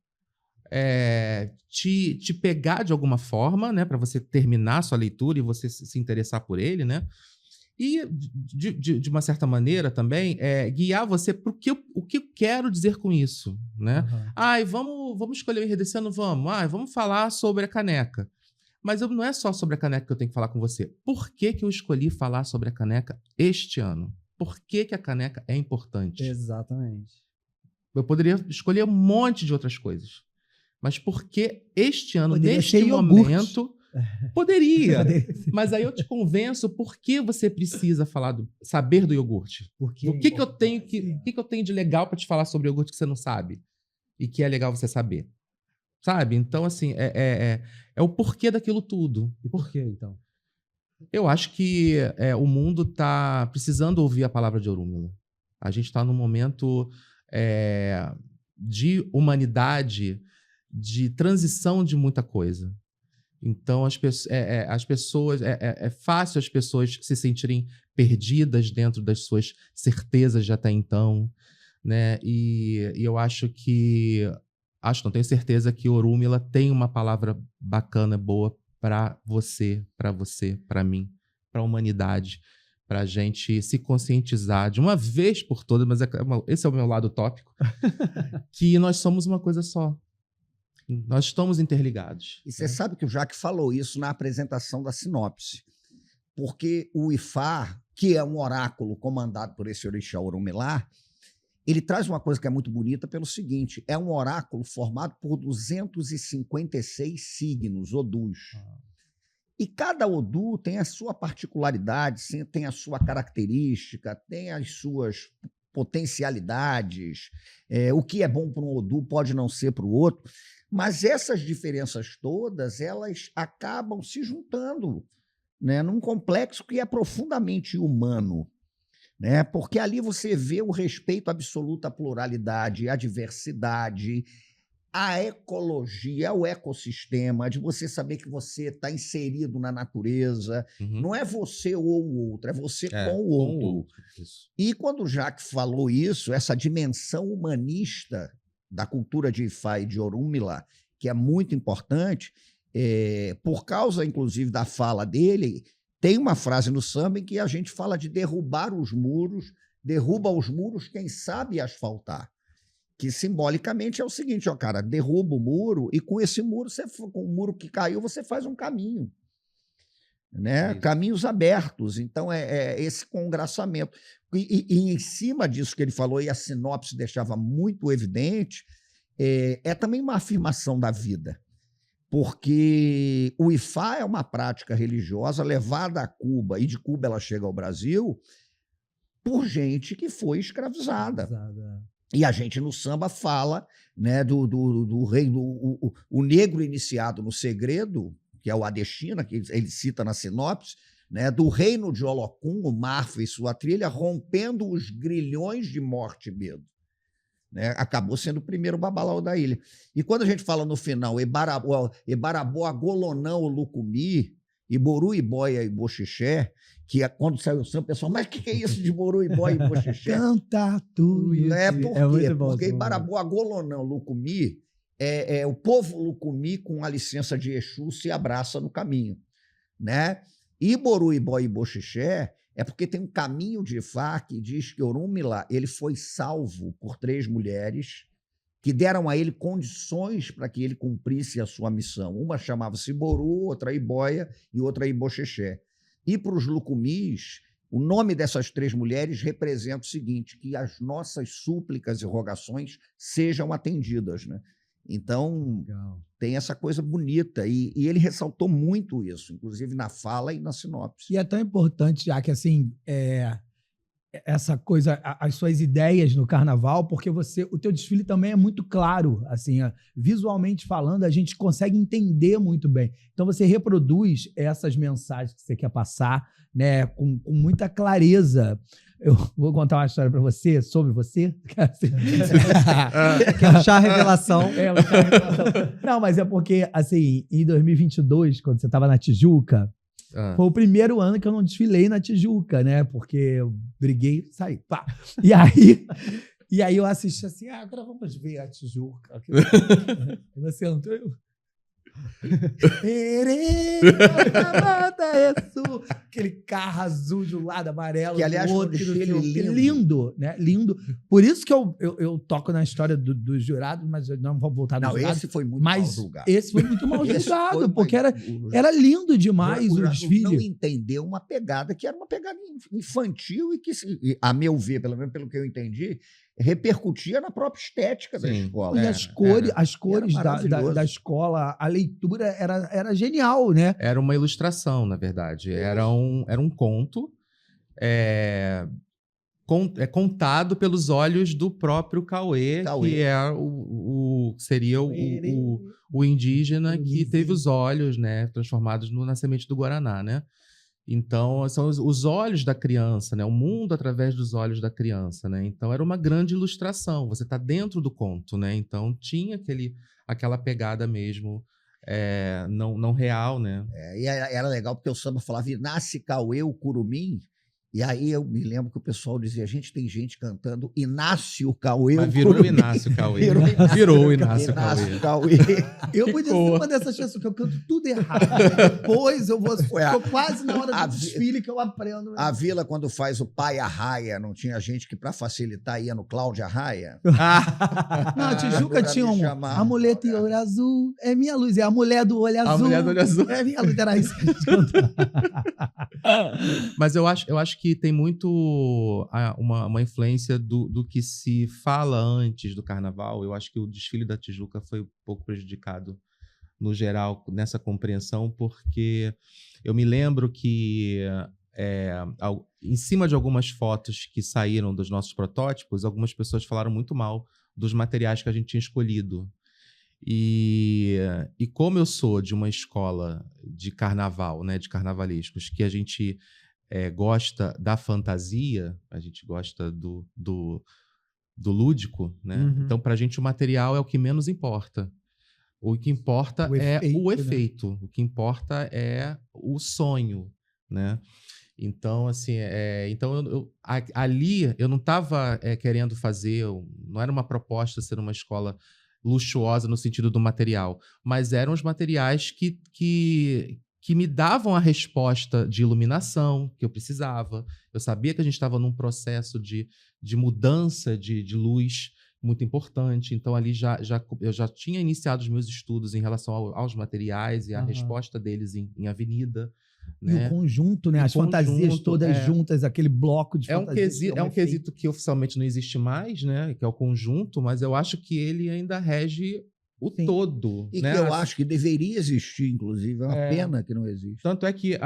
te pegar de alguma forma, né? Para você terminar a sua leitura e você se interessar por ele, né? E, de uma certa maneira também, guiar você para o que eu quero dizer com isso, né? Vamos escolher o enredo desse ano? Vamos falar sobre a caneca. Mas não é só sobre a caneca que eu tenho que falar com você. Por que eu escolhi falar sobre a caneca este ano? Por que a caneca é importante? Exatamente. Eu poderia escolher um monte de outras coisas. Mas por que este ano, Poderia neste ser momento... Poderia, Poderia mas aí eu te convenço por que você precisa saber do iogurte. O que eu tenho de legal para te falar sobre iogurte que você não sabe e que é legal você saber, sabe? Então assim é o porquê daquilo tudo. E por quê então? Eu acho que o mundo está precisando ouvir a palavra de Orúmila. A gente está num momento de humanidade, de transição de muita coisa. Então, as pessoas é fácil as pessoas se sentirem perdidas dentro das suas certezas de até então, né? E eu não tenho certeza que Orúmila tem uma palavra bacana, boa para você, para mim, para a humanidade, para a gente se conscientizar de uma vez por todas, mas esse é o meu lado utópico, que nós somos uma coisa só. Nós estamos interligados. E você sabe que o Jacques falou isso na apresentação da sinopse. Porque o Ifá, que é um oráculo comandado por esse orixá Orumilá, ele traz uma coisa que é muito bonita pelo seguinte, é um oráculo formado por 256 signos, odus. E cada odu tem a sua particularidade, tem a sua característica, tem as suas potencialidades. O que é bom para um odu pode não ser para o outro. Mas essas diferenças todas, elas acabam se juntando, né, num complexo que é profundamente humano, né? Porque ali você vê o respeito absoluto à pluralidade, à diversidade, à ecologia, ao ecossistema, de você saber que você está inserido na natureza. Uhum. Não é você ou o outro, é você com o outro. Isso. E quando o Jacques falou isso, essa dimensão humanista da cultura de Ifá e de Orúmila, que é muito importante, por causa, inclusive, da fala dele, tem uma frase no samba em que a gente fala de derrubar os muros, derruba os muros quem sabe asfaltar, que simbolicamente é o seguinte, cara, derruba o muro e com esse muro, com o muro que caiu, você faz um caminho, né? Caminhos abertos. Então, esse congraçamento. E em cima disso que ele falou, e a sinopse deixava muito evidente, é também uma afirmação da vida. Porque o Ifá é uma prática religiosa levada a Cuba, e de Cuba ela chega ao Brasil, por gente que foi escravizada. E a gente no samba fala, né, do rei, o negro iniciado no segredo, que é o Adestina, que ele cita na sinopse, né, do reino de Olocum, o Marfa e sua trilha, rompendo os grilhões de morte e medo. Né? Acabou sendo o primeiro babalau da ilha. E quando a gente fala no final, Ebaraboa, Golonão, Lucumi, Iboru, Iboia e Boxixé, que quando saiu o samba, o pessoal, mas o que é isso de Iboru, Iboia e Boxixé? Canta tu. Por quê? Bom, Porque Ebaraboa, Golonão, Lucumi, o povo Lucumi, com a licença de Exu, se abraça no caminho. Né? Iboru, Iboia e Boxixé é porque tem um caminho de Ifá que diz que Orúmila ele foi salvo por 3 mulheres que deram a ele condições para que ele cumprisse a sua missão. Uma chamava-se Iboru, outra Iboia e outra Iboxixé. E para os Lucumis, o nome dessas 3 mulheres representa o seguinte, que as nossas súplicas e rogações sejam atendidas, né? Então, legal. Tem essa coisa bonita, e ele ressaltou muito isso, inclusive na fala e na sinopse. E é tão importante, já que assim, essa coisa, as suas ideias no carnaval, porque o teu desfile também é muito claro, assim, visualmente falando, a gente consegue entender muito bem. Então você reproduz essas mensagens que você quer passar, né, com muita clareza. Eu vou contar uma história pra você, sobre você. Que é um chá revelação. É, um chá revelação. Não, mas é porque, assim, em 2022, quando você tava na Tijuca, foi o primeiro ano que eu não desfilei na Tijuca, né? Porque eu briguei, saí, pá. E aí eu assisti assim, agora vamos ver a Tijuca. E você entrou, eu... Aquele carro azul de um lado, amarelo Que, aliás, do foi um outro. desfile lindo. Lindo, né? Lindo. Por isso que eu toco na história dos jurados, mas não vamos voltar nos Não, jurados. esse foi muito mal Mas julgado. esse foi muito mal Esse julgado, foi porque mais- era lindo demais o jurado desfile. não entendeu uma pegada que era uma pegada infantil e que, a meu ver, pelo menos pelo que eu entendi, repercutia na própria estética da Sim. escola. E as cores maravilhoso. da escola, a leitura era genial, né? Era uma ilustração, na verdade. Era um conto contado pelos olhos do próprio Cauê, Cauê. que seria o indígena que teve os olhos, né, transformados na semente do Guaraná, né? Então, são os olhos da criança, né? O mundo através dos olhos da criança, né? Então, era uma grande ilustração. Você está dentro do conto, né? Então, tinha aquela pegada mesmo, não real, né? E era legal porque o samba falava, nasce Cauê, o curumim. E aí eu me lembro que o pessoal dizia, tem gente cantando Inácio Cauê, Mas o virou o curumim. Inácio Cauê. Virou o Inácio Cauê. Inácio Cauê. Eu podia ser uma dessas pessoas que eu canto tudo errado. Depois eu vou... Tô quase na hora do desfile que eu aprendo. A Vila, quando faz o Pai Arraia, não tinha gente que, para facilitar, ia no Cláudio Arraia? Não, a Tijuca tinha chamar. a mulher tem olho azul, é minha luz. É a mulher do olho azul. A mulher do olho azul. É minha luz, era isso que a gente cantava. Mas eu acho que tem muito uma influência do que se fala antes do carnaval. Eu acho que o desfile da Tijuca foi um pouco prejudicado, no geral, nessa compreensão, porque eu me lembro que, em cima de algumas fotos que saíram dos nossos protótipos, algumas pessoas falaram muito mal dos materiais que a gente tinha escolhido. E como eu sou de uma escola de carnaval, né, de carnavalescos, que a gente gosta da fantasia, a gente gosta do lúdico, né? Uhum. Então, para a gente, o material é o que menos importa. O que importa é o efeito. Né? O que importa é o sonho, né? Então, assim, ali eu não estava querendo fazer, não era uma proposta ser uma escola luxuosa no sentido do material, mas eram os materiais que me davam a resposta de iluminação que eu precisava. Eu sabia que a gente estava num processo de mudança de luz muito importante, então ali eu já tinha iniciado os meus estudos em relação aos materiais e a resposta deles em avenida. E né? o conjunto, né? As fantasias todas juntas, aquele bloco de fantasias. É um quesito que oficialmente não existe mais, né? Que é o conjunto, mas eu acho que ele ainda rege o todo. E né? que eu acho que deveria existir, inclusive. É uma pena que não existe. Tanto é que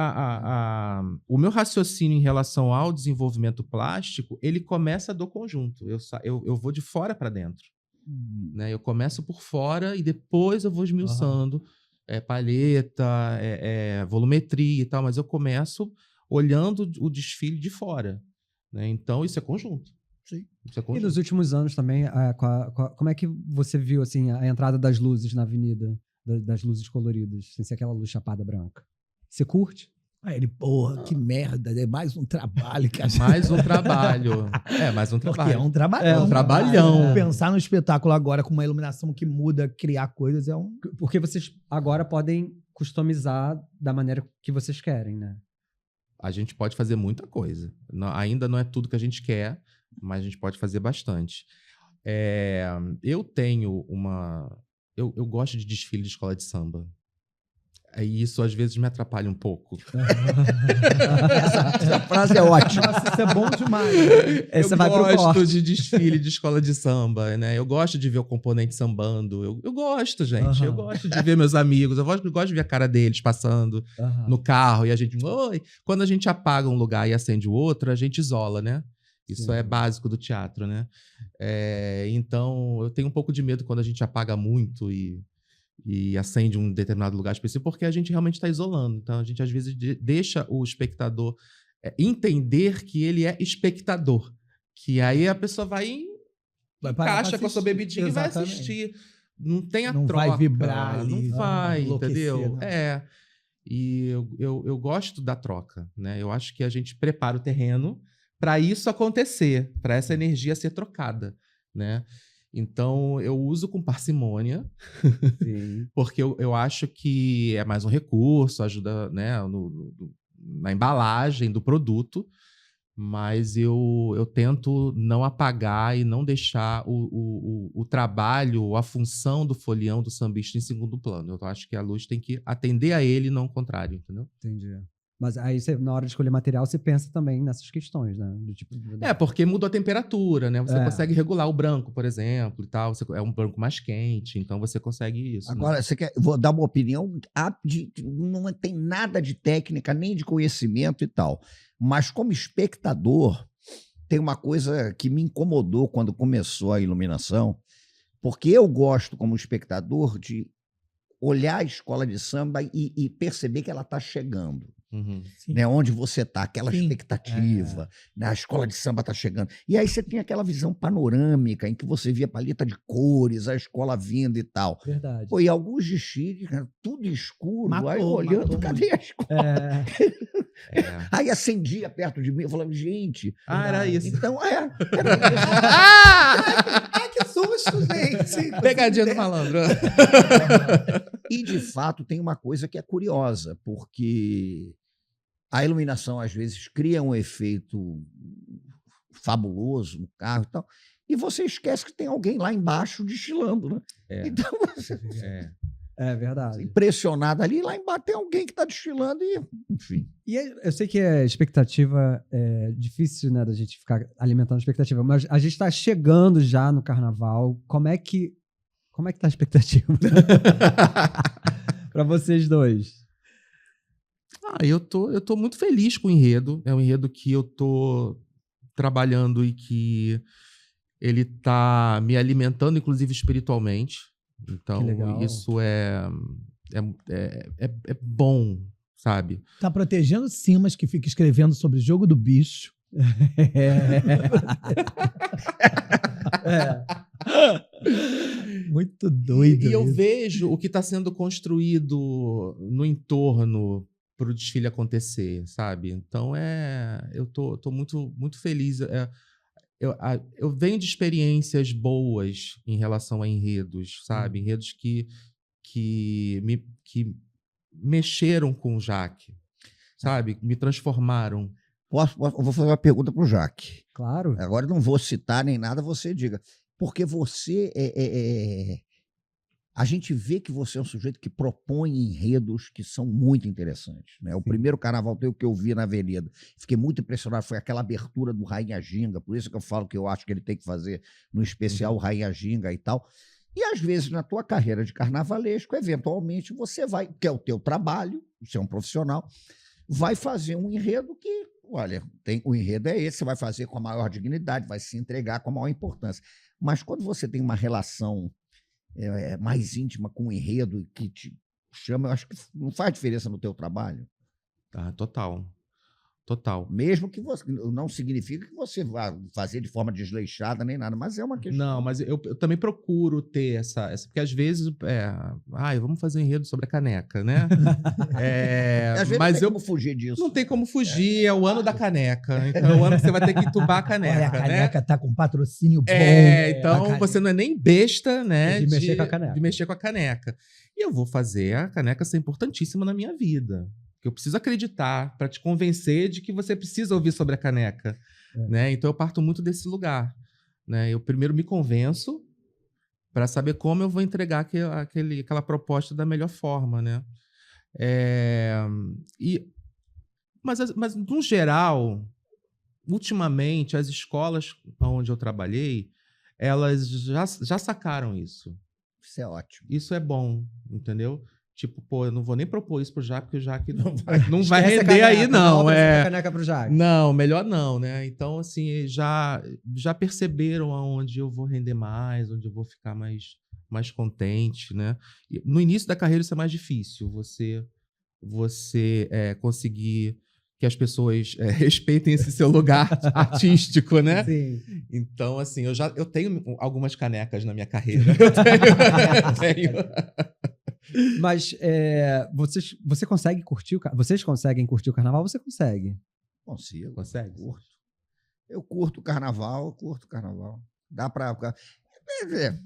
o meu raciocínio em relação ao desenvolvimento plástico, ele começa do conjunto. Eu vou de fora para dentro. Né? Eu começo por fora e depois eu vou esmiuçando. Palheta, volumetria e tal, mas eu começo olhando o desfile de fora. Né? Então, isso é conjunto. Sim. Isso é conjunto. E nos últimos anos também, como é que você viu assim, a entrada das luzes na avenida, das luzes coloridas, sem ser aquela luz chapada branca? Você curte? Aí ele, porra, que merda, é mais um trabalho que a gente... Mais um trabalho. Mais um trabalho. Porque é um trabalhão. É um trabalhão. Pensar no espetáculo agora com uma iluminação que muda, criar coisas é um... Porque vocês agora podem customizar da maneira que vocês querem, né? A gente pode fazer muita coisa. Ainda não é tudo que a gente quer, mas a gente pode fazer bastante. Eu tenho eu gosto de desfile de escola de samba. E isso, às vezes, me atrapalha um pouco. Essa frase é ótima. Nossa, isso é bom demais. Essa eu vai pro gosto corte. de desfile de escola de samba, né? Eu gosto de ver o componente sambando. Eu gosto, gente. Eu gosto de ver meus amigos. Eu gosto de ver a cara deles passando no carro. E a gente... Oi! Quando a gente apaga um lugar e acende o outro, a gente isola, né? Isso é básico do teatro, né? Então, eu tenho um pouco de medo quando a gente apaga muito e acende um determinado lugar específico, porque a gente realmente está isolando. Então, a gente, às vezes, deixa o espectador entender que ele é espectador. Que aí a pessoa vai encaixa com a sua bebidinha e vai assistir. Não tem a não troca. Vai vibrar ali, não vai, enlouquecer, entendeu? não. E eu gosto da troca, né? Eu acho que a gente prepara o terreno para isso acontecer, para essa energia ser trocada, né? Então, eu uso com parcimônia, porque eu acho que é mais um recurso, ajuda, né, na embalagem do produto, mas eu tento não apagar e não deixar o trabalho, a função do folião, do sambista em segundo plano. Eu acho que a luz tem que atender a ele e não o contrário, entendeu? Entendi. Mas aí, na hora de escolher material, você pensa também nessas questões, né? Do tipo... porque muda a temperatura, né? Você consegue regular o branco, por exemplo, e tal. É um branco mais quente, então você consegue isso. Agora, né? vou dar uma opinião, não tem nada de técnica, nem de conhecimento e tal. Mas como espectador, tem uma coisa que me incomodou quando começou a iluminação, porque eu gosto, como espectador, de olhar a escola de samba e perceber que ela está chegando. Uhum. Né, onde você está, aquela Sim. expectativa, né, a escola de samba está chegando. E aí você tem aquela visão panorâmica em que você via a paleta de cores, a escola vindo e tal. Verdade. Pô, e alguns desfiles, cara, tudo escuro, aí olhando, cadê a escola? Aí acendia perto de mim, eu falava, gente... era isso. Então, era isso. Ai, que susto, gente! Pegadinha do malandro. E, de fato, tem uma coisa que é curiosa, porque a iluminação, às vezes, cria um efeito fabuloso no carro e tal, e você esquece que tem alguém lá embaixo destilando, né? Então, você É verdade. impressionado ali, lá embaixo tem alguém que está destilando e, enfim. E eu sei que a expectativa é difícil, né, da gente ficar alimentando a expectativa, mas a gente está chegando já no carnaval. Como é que tá a expectativa? Para vocês dois. Eu tô muito feliz com o enredo. É um enredo que eu tô trabalhando e que ele tá me alimentando, inclusive espiritualmente. Então, isso é bom, sabe? Tá protegendo Simas, que fica escrevendo sobre o jogo do bicho. Muito doido. E eu vejo o que está sendo construído no entorno para o desfile acontecer, sabe? Então, eu tô muito, muito feliz. Eu venho de experiências boas em relação a enredos, sabe? Enredos que mexeram com o Jaque, sabe? Me transformaram. Eu vou fazer uma pergunta para o Jaque. Claro. Agora eu não vou citar nem nada, você diga. Porque você a gente vê que você é um sujeito que propõe enredos que são muito interessantes. Né? O primeiro carnaval teu que eu vi na Avenida, fiquei muito impressionado, foi aquela abertura do Rainha Ginga, por isso que eu falo que eu acho que ele tem que fazer no especial o Rainha Ginga e tal. E às vezes na tua carreira de carnavalesco, eventualmente você vai, que é o teu trabalho, você é um profissional, vai fazer um enredo que, olha, o enredo é esse, você vai fazer com a maior dignidade, vai se entregar com a maior importância. Mas quando você tem uma relação mais íntima com o enredo que te chama, eu acho que não faz diferença no teu trabalho. Total. Mesmo que você, não significa que você vá fazer de forma desleixada nem nada, mas é uma questão. Não, mas eu também procuro ter essa porque às vezes vamos fazer um enredo sobre a caneca, né? Às vezes mas não tem como fugir disso. Não tem como fugir, é o ano da caneca. Então é o ano que você vai ter que entubar a caneca. Olha, a caneca tá com patrocínio bom. Então você não é nem besta, né? De mexer com a caneca. De mexer com a caneca. E eu vou fazer a caneca ser importantíssima na minha vida. Que eu preciso acreditar para te convencer de que você precisa ouvir sobre a caneca, né? Então eu parto muito desse lugar, né? Eu primeiro me convenço para saber como eu vou entregar aquela proposta da melhor forma, né? Mas no geral, ultimamente as escolas onde eu trabalhei, elas já sacaram isso. Isso é ótimo. Isso é bom, entendeu? Tipo, eu não vou nem propor isso pro Jaque, porque o Jaque não vai render caneca, aí, não. Caneca pro Jaque. Não, melhor não, né? Então, assim, já perceberam aonde eu vou render mais, onde eu vou ficar mais contente, né? E no início da carreira isso é mais difícil, você conseguir que as pessoas respeitem esse seu lugar artístico, né? Sim. Então, assim, eu tenho algumas canecas na minha carreira. Eu tenho. Mas você consegue curtir vocês conseguem curtir o carnaval? Você consegue? Consigo. Consegue? Eu curto o carnaval, Dá pra... Quer dizer,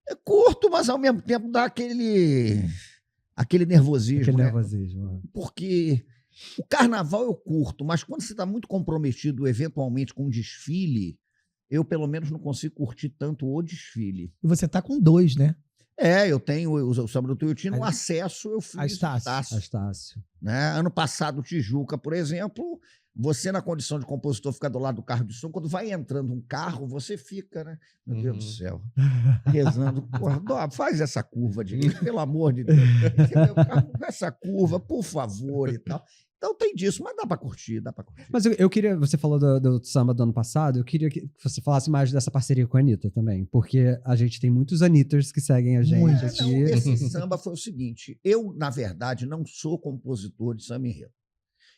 eu curto, mas ao mesmo tempo dá aquele nervosismo, Aquele né? nervosismo. Porque o carnaval eu curto, mas quando você está muito comprometido, eventualmente, com um desfile, eu, pelo menos, não consigo curtir tanto o desfile. E você tá com 2, né? Eu tenho o Samba do Tuiuti, no acesso eu fiz A Estácio. Estácio. né? Ano passado, Tijuca, por exemplo, você na condição de compositor fica do lado do carro de som, quando vai entrando um carro, você fica, né? Meu Deus do céu, rezando, porra, faz essa curva direito, pelo amor de Deus. Meu carro, essa curva, por favor, e tal. Então tem disso, mas dá pra curtir, Mas eu queria, você falou do samba do ano passado, eu queria que você falasse mais dessa parceria com a Anitta também, porque a gente tem muitos Anitters que seguem a gente aqui. Não, esse samba foi o seguinte, eu, na verdade, não sou compositor de samba enredo.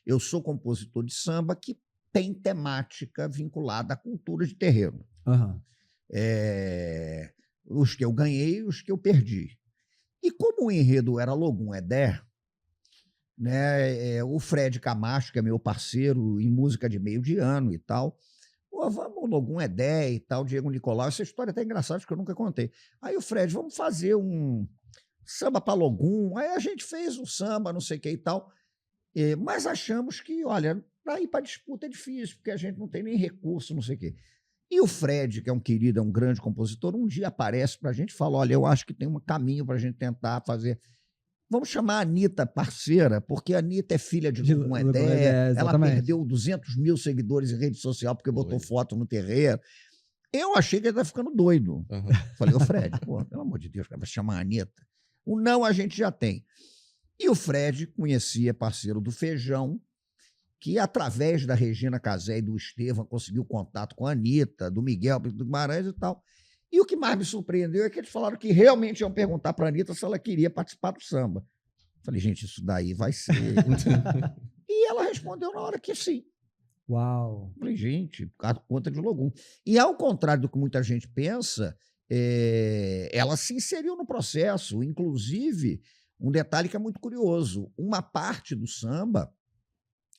Eu sou compositor de samba que tem temática vinculada à cultura de terreiro. Uhum. Os que eu ganhei e os que eu perdi. E como o enredo era Logum Edé, né, o Fred Camacho, que é meu parceiro em música de meio de ano e tal, vamos, Logum Edé e tal, Diego Nicolau, essa história é até engraçada, porque eu nunca contei. Aí o Fred, vamos fazer um samba para Logum. Aí a gente fez um samba, não sei o que e tal, mas achamos que, olha, daí para disputa é difícil, porque a gente não tem nem recurso, não sei o quê. E o Fred, que é um querido, é um grande compositor, um dia aparece para a gente e fala, olha, eu acho que tem um caminho para a gente tentar fazer... Vamos chamar a Anitta parceira, porque a Anitta é filha de Logum Edé, ela perdeu 200 mil seguidores em rede social porque botou foto no terreiro. Eu achei que ele estava ficando doido. Falei, ô Fred, pô, pelo amor de Deus, vai chamar a Anitta. O não a gente já tem. E o Fred conhecia, parceiro do Feijão, que através da Regina Casé e do Estevam conseguiu contato com a Anitta, do Miguel, do Guimarães e tal. E o que mais me surpreendeu é que eles falaram que realmente iam perguntar para a Anitta se ela queria participar do samba. Falei, gente, isso daí vai ser... E ela respondeu na hora que sim. Uau! Falei, gente, por causa da conta de Logum. E ao contrário do que muita gente pensa, ela se inseriu no processo. Inclusive, um detalhe que é muito curioso, uma parte do samba,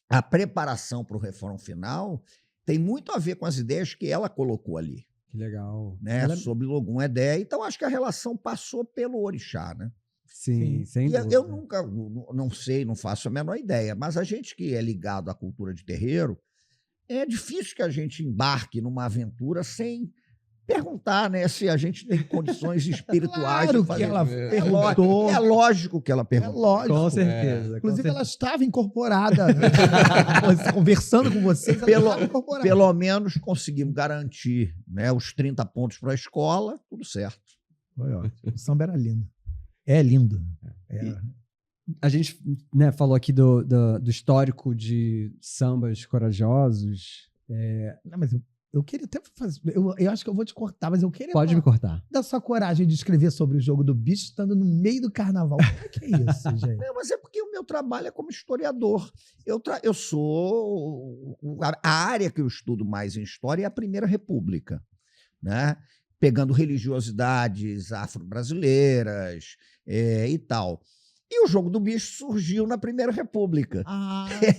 a preparação para o refrão final, tem muito a ver com as ideias que ela colocou ali. Que legal. Né, sobre Logum Edé. Então, acho que a relação passou pelo orixá, né? Sim, sem dúvida. Eu nunca, não sei, não faço a menor ideia, mas a gente que é ligado à cultura de terreiro, é difícil que a gente embarque numa aventura sem perguntar, né, se a gente tem condições espirituais. Claro de fazer. que ela perguntou. É lógico que ela É perguntou. lógico. Com certeza. Inclusive, ela estava incorporada. Conversando com vocês, ela estava incorporada. Pelo menos conseguimos garantir, né, os 30 pontos para a escola, tudo certo. Foi ótimo. O samba era lindo. É lindo. A gente, né, falou aqui do histórico de sambas corajosos. Não, mas eu queria até fazer... Eu acho que eu vou te cortar, mas eu queria... Pode me cortar. Da sua coragem de escrever sobre o jogo do bicho estando no meio do carnaval. Como é que é isso, gente? Não, mas é porque o meu trabalho é como historiador. Eu sou... A área que eu estudo mais em história é a Primeira República, né? Pegando religiosidades afro-brasileiras e tal. E o jogo do bicho surgiu na Primeira República.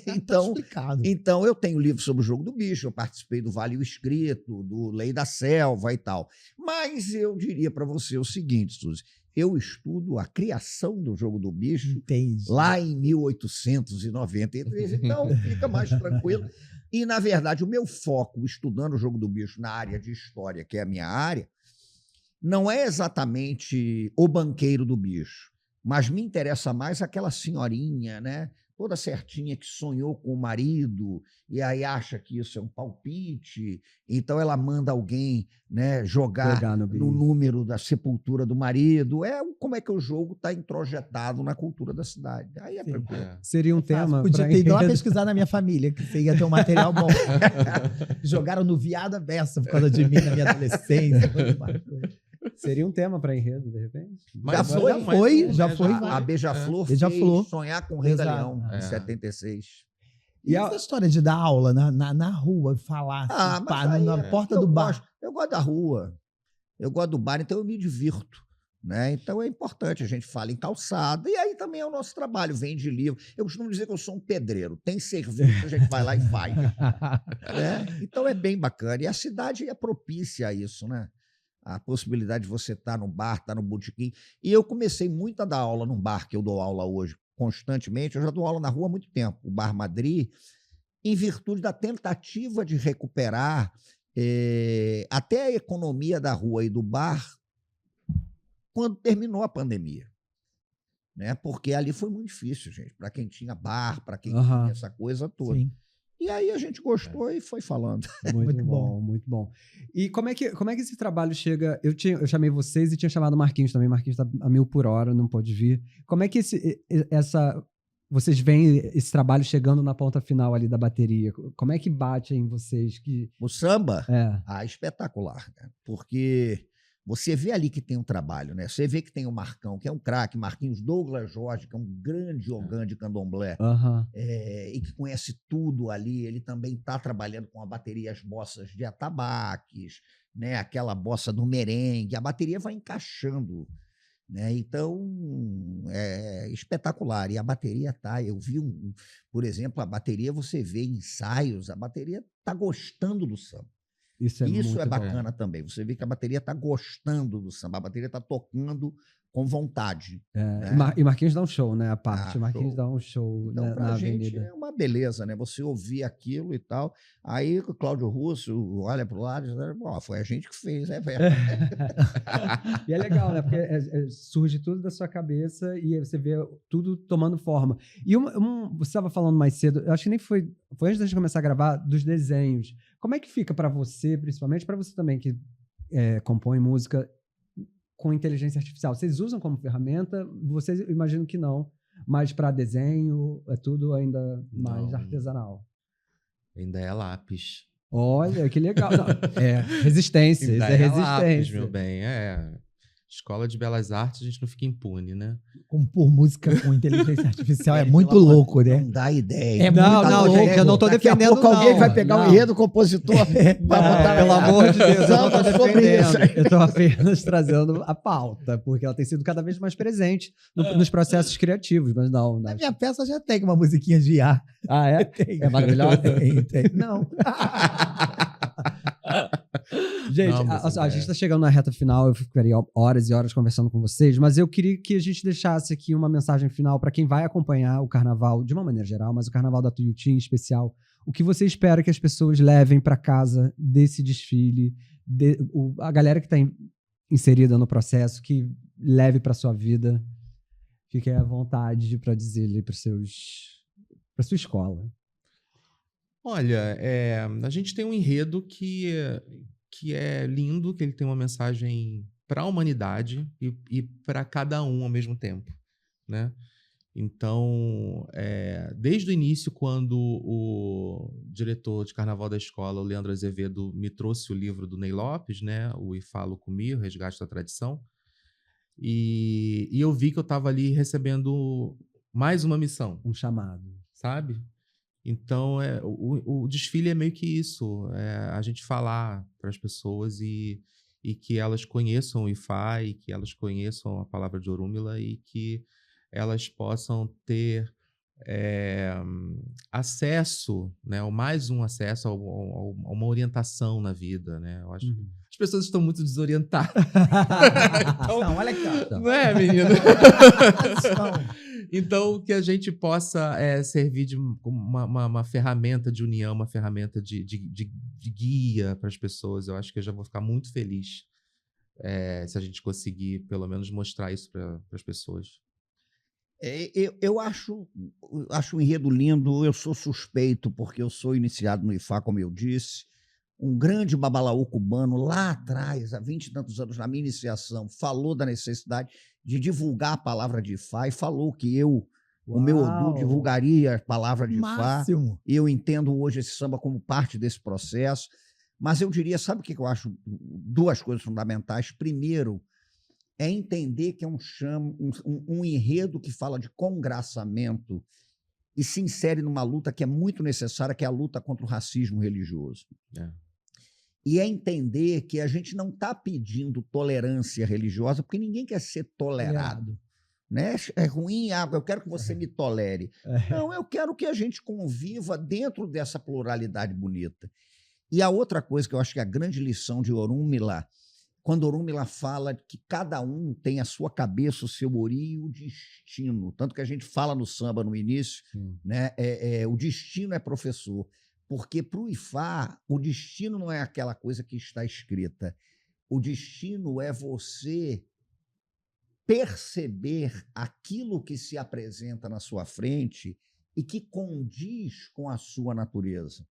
Então, tá explicado. Então, eu tenho livro sobre o jogo do bicho, eu participei do Vale o Escrito, do Lei da Selva e tal. Mas eu diria para você o seguinte, Suzy, eu estudo a criação do jogo do bicho lá em 1893, então fica mais tranquilo. E, na verdade, o meu foco, estudando o jogo do bicho na área de história, que é a minha área, não é exatamente o banqueiro do bicho, mas me interessa mais aquela senhorinha, né, toda certinha, que sonhou com o marido e aí acha que isso é um palpite, então ela manda alguém, né, jogar no número da sepultura do marido. Como é que o jogo está introjetado na cultura da cidade. Aí é tranquilo. Seria um tema... Podia ter ido lá pesquisar na minha família, que você ia ter um material bom. Jogaram no viado a beça por causa de mim na minha adolescência. Seria um tema para enredo, de repente? Já foi. A Beija-Flor fez Sonhar com o Rei da Leão, em 76. E essa história de dar aula na rua, falar assim, mas aí na porta do bar? Eu gosto da rua, eu gosto do bar, então eu me divirto. Né? Então é importante, a gente fala em calçada, e aí também é o nosso trabalho, vende livro. Eu costumo dizer que eu sou um pedreiro, tem serviço, a gente vai lá e faz. Né? Então é bem bacana, e a cidade é propícia a isso, né? A possibilidade de você estar no bar, estar no botequim. E eu comecei muito a dar aula num bar, que eu dou aula hoje constantemente, eu já dou aula na rua há muito tempo, o Bar Madrid, em virtude da tentativa de recuperar até a economia da rua e do bar, quando terminou a pandemia, né? Porque ali foi muito difícil, gente, para quem tinha bar, para quem tinha essa coisa toda. Sim. E aí a gente gostou e foi falando. Muito bom, muito bom. E como é que esse trabalho chega... Eu chamei vocês e tinha chamado o Marquinhos também. Marquinhos tá a 1000 por hora, não pôde vir. Como é que vocês veem esse trabalho chegando na ponta final ali da bateria? Como é que bate em vocês? O samba? É. Espetacular, né? Porque você vê ali que tem um trabalho, né? Você vê que tem o Marcão, que é um craque, Marquinhos, Douglas Jorge, que é um grande ogã de candomblé, e que conhece tudo ali. Ele também está trabalhando com a bateria, as bossas de atabaques, né? Aquela bossa do merengue. A bateria vai encaixando, né? Então, é espetacular. E a bateria tá... Eu vi, por exemplo, a bateria, você vê ensaios, a bateria está gostando do samba. Isso é bacana também. Você vê que a bateria está gostando do samba, a bateria está tocando com vontade. Né? E Marquinhos dá um show, né? A parte. Marquinhos show. dá um show Então, na gente avenida. é uma beleza, né? Você ouvir aquilo e tal. Aí o Cláudio Russo olha para o lado e diz, foi a gente que fez, né, velho? E é legal, né? Porque surge tudo da sua cabeça e aí você vê tudo tomando forma. E você estava falando mais cedo, eu acho que nem foi antes da gente começar a gravar, dos desenhos. Como é que fica para você, principalmente, para você também que compõe música com inteligência artificial? Vocês usam como ferramenta? Vocês, eu imagino que não, mas para desenho é tudo ainda mais artesanal. Ainda é lápis. Olha, que legal. Não, resistência, Ainda isso é resistência. Lápis, meu bem, Escola de Belas Artes, a gente não fica impune, né? Compor música com inteligência artificial é muito louco, né? Não dá ideia. Não, gente, eu não tô defendendo, Daqui a pouco alguém vai pegar um enredo compositor pra botar... Pelo amor de Deus, eu não tô sobre isso. defendendo. Eu tô apenas trazendo a pauta, porque ela tem sido cada vez mais presente nos processos criativos, mas não. Na minha peça já tem uma musiquinha de IA. Ah, é? Tem. É maravilhosa? Tem. Não. Gente, a gente está chegando na reta final, eu ficaria horas e horas conversando com vocês, mas eu queria que a gente deixasse aqui uma mensagem final para quem vai acompanhar o carnaval de uma maneira geral, mas o carnaval da Tuiuti em especial. O que você espera que as pessoas levem para casa desse desfile, a galera que está inserida no processo, que leve para sua vida? Fique à vontade para dizer para sua escola. Olha, a gente tem um enredo que é lindo, que ele tem uma mensagem para a humanidade e para cada um ao mesmo tempo, né? Então, desde o início, quando o diretor de carnaval da escola, o Leandro Azevedo, me trouxe o livro do Ney Lopes, né? O E Falo Comigo, Resgate da Tradição, e eu vi que eu estava ali recebendo mais uma missão. Um chamado. Sabe? Então, o desfile é meio que isso, a gente falar para as pessoas e que elas conheçam o Ifá, e que elas conheçam a palavra de Orúmila, e que elas possam ter acesso, né, ou mais um acesso a uma orientação na vida, né? Eu acho que as pessoas estão muito desorientadas. Então, não, olha aqui, ó. Não é, menina? Então, que a gente possa servir de uma ferramenta de união, uma ferramenta de guia para as pessoas. Eu acho que eu já vou ficar muito feliz se a gente conseguir, pelo menos, mostrar isso para as pessoas. Eu acho o enredo lindo. Eu sou suspeito, porque eu sou iniciado no Ifá, como eu disse. Um grande babalaú cubano, lá atrás, há 20 e tantos anos, na minha iniciação, falou da necessidade de divulgar a palavra de Ifá e falou que o meu Odu, divulgaria a palavra de Ifá. E eu entendo hoje esse samba como parte desse processo. Mas eu diria, sabe o que eu acho? Duas coisas fundamentais. Primeiro, é entender que é um enredo que fala de congraçamento e se insere numa luta que é muito necessária, que é a luta contra o racismo religioso. E é entender que a gente não está pedindo tolerância religiosa, porque ninguém quer ser tolerado. Né? É ruim, eu quero que você me tolere. Não, eu quero que a gente conviva dentro dessa pluralidade bonita. E a outra coisa que eu acho que é a grande lição de Orunmila, quando Orunmila fala que cada um tem a sua cabeça, o seu ori e o destino. Tanto que a gente fala no samba no início, né? O destino é professor. Porque para o Ifá, o destino não é aquela coisa que está escrita. O destino é você perceber aquilo que se apresenta na sua frente e que condiz com a sua natureza,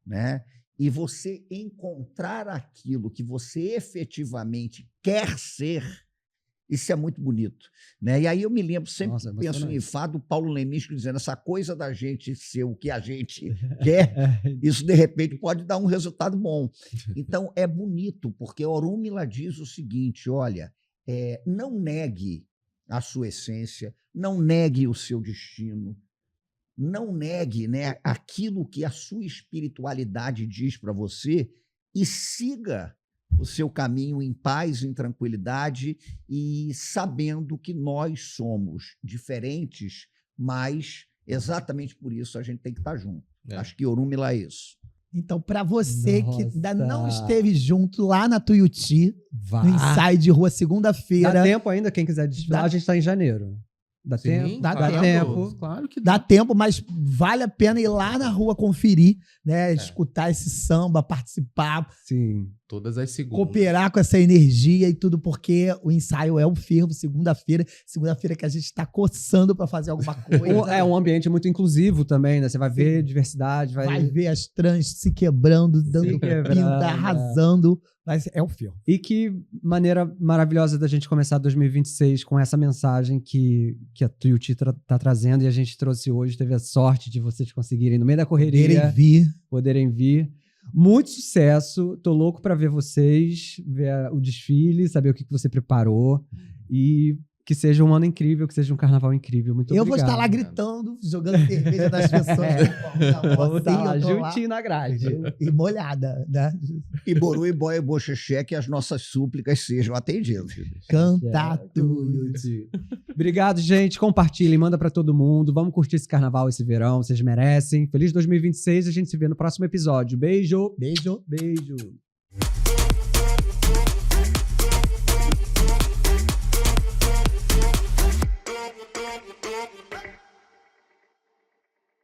né? E você encontrar aquilo que você efetivamente quer ser, isso é muito bonito, né? E aí eu me lembro, sempre penso em Ifá do Paulo Leminski dizendo essa coisa da gente ser o que a gente quer, isso de repente pode dar um resultado bom. Então é bonito, porque Orunmila diz o seguinte, olha, não negue a sua essência, não negue o seu destino, não negue, né, aquilo que a sua espiritualidade diz para você e siga o seu caminho em paz, em tranquilidade e sabendo que nós somos diferentes, mas exatamente por isso a gente tem que estar junto. Acho que Orunmila é isso. Então, para você que ainda não esteve junto lá na Tuiuti, no ensaio de rua, segunda-feira. Dá tempo ainda, quem quiser desfilar, a gente está em janeiro. Dá tempo? Dá tempo. Claro que dá tempo, mas vale a pena ir lá na rua conferir, né? Escutar esse samba, participar. Sim. Todas as segundas. Cooperar com essa energia e tudo, porque o ensaio é o fervo, segunda-feira que a gente está coçando para fazer alguma coisa. É um ambiente muito inclusivo também, né? Você vai ver diversidade, vai ver as trans se quebrando, dando pinta, arrasando. Mas é o filme. E que maneira maravilhosa da gente começar 2026 com essa mensagem que a Tuiuti tá trazendo e a gente trouxe hoje. Teve a sorte de vocês conseguirem, no meio da correria, poderem vir. Muito sucesso. Tô louco pra ver vocês, ver o desfile, saber o que você preparou. E que seja um ano incrível, que seja um carnaval incrível. Muito obrigado. Eu vou estar lá gritando, jogando cerveja nas pessoas. Vamos estar lá juntinho na grade. E molhada, né? E Boru e Boia e Boxexé, que as nossas súplicas sejam atendidas. Cantar Tuiuti. Obrigado, gente. Compartilhem, manda pra todo mundo. Vamos curtir esse carnaval, esse verão. Vocês merecem. Feliz 2026. A gente se vê no próximo episódio. Beijo. Beijo. Beijo.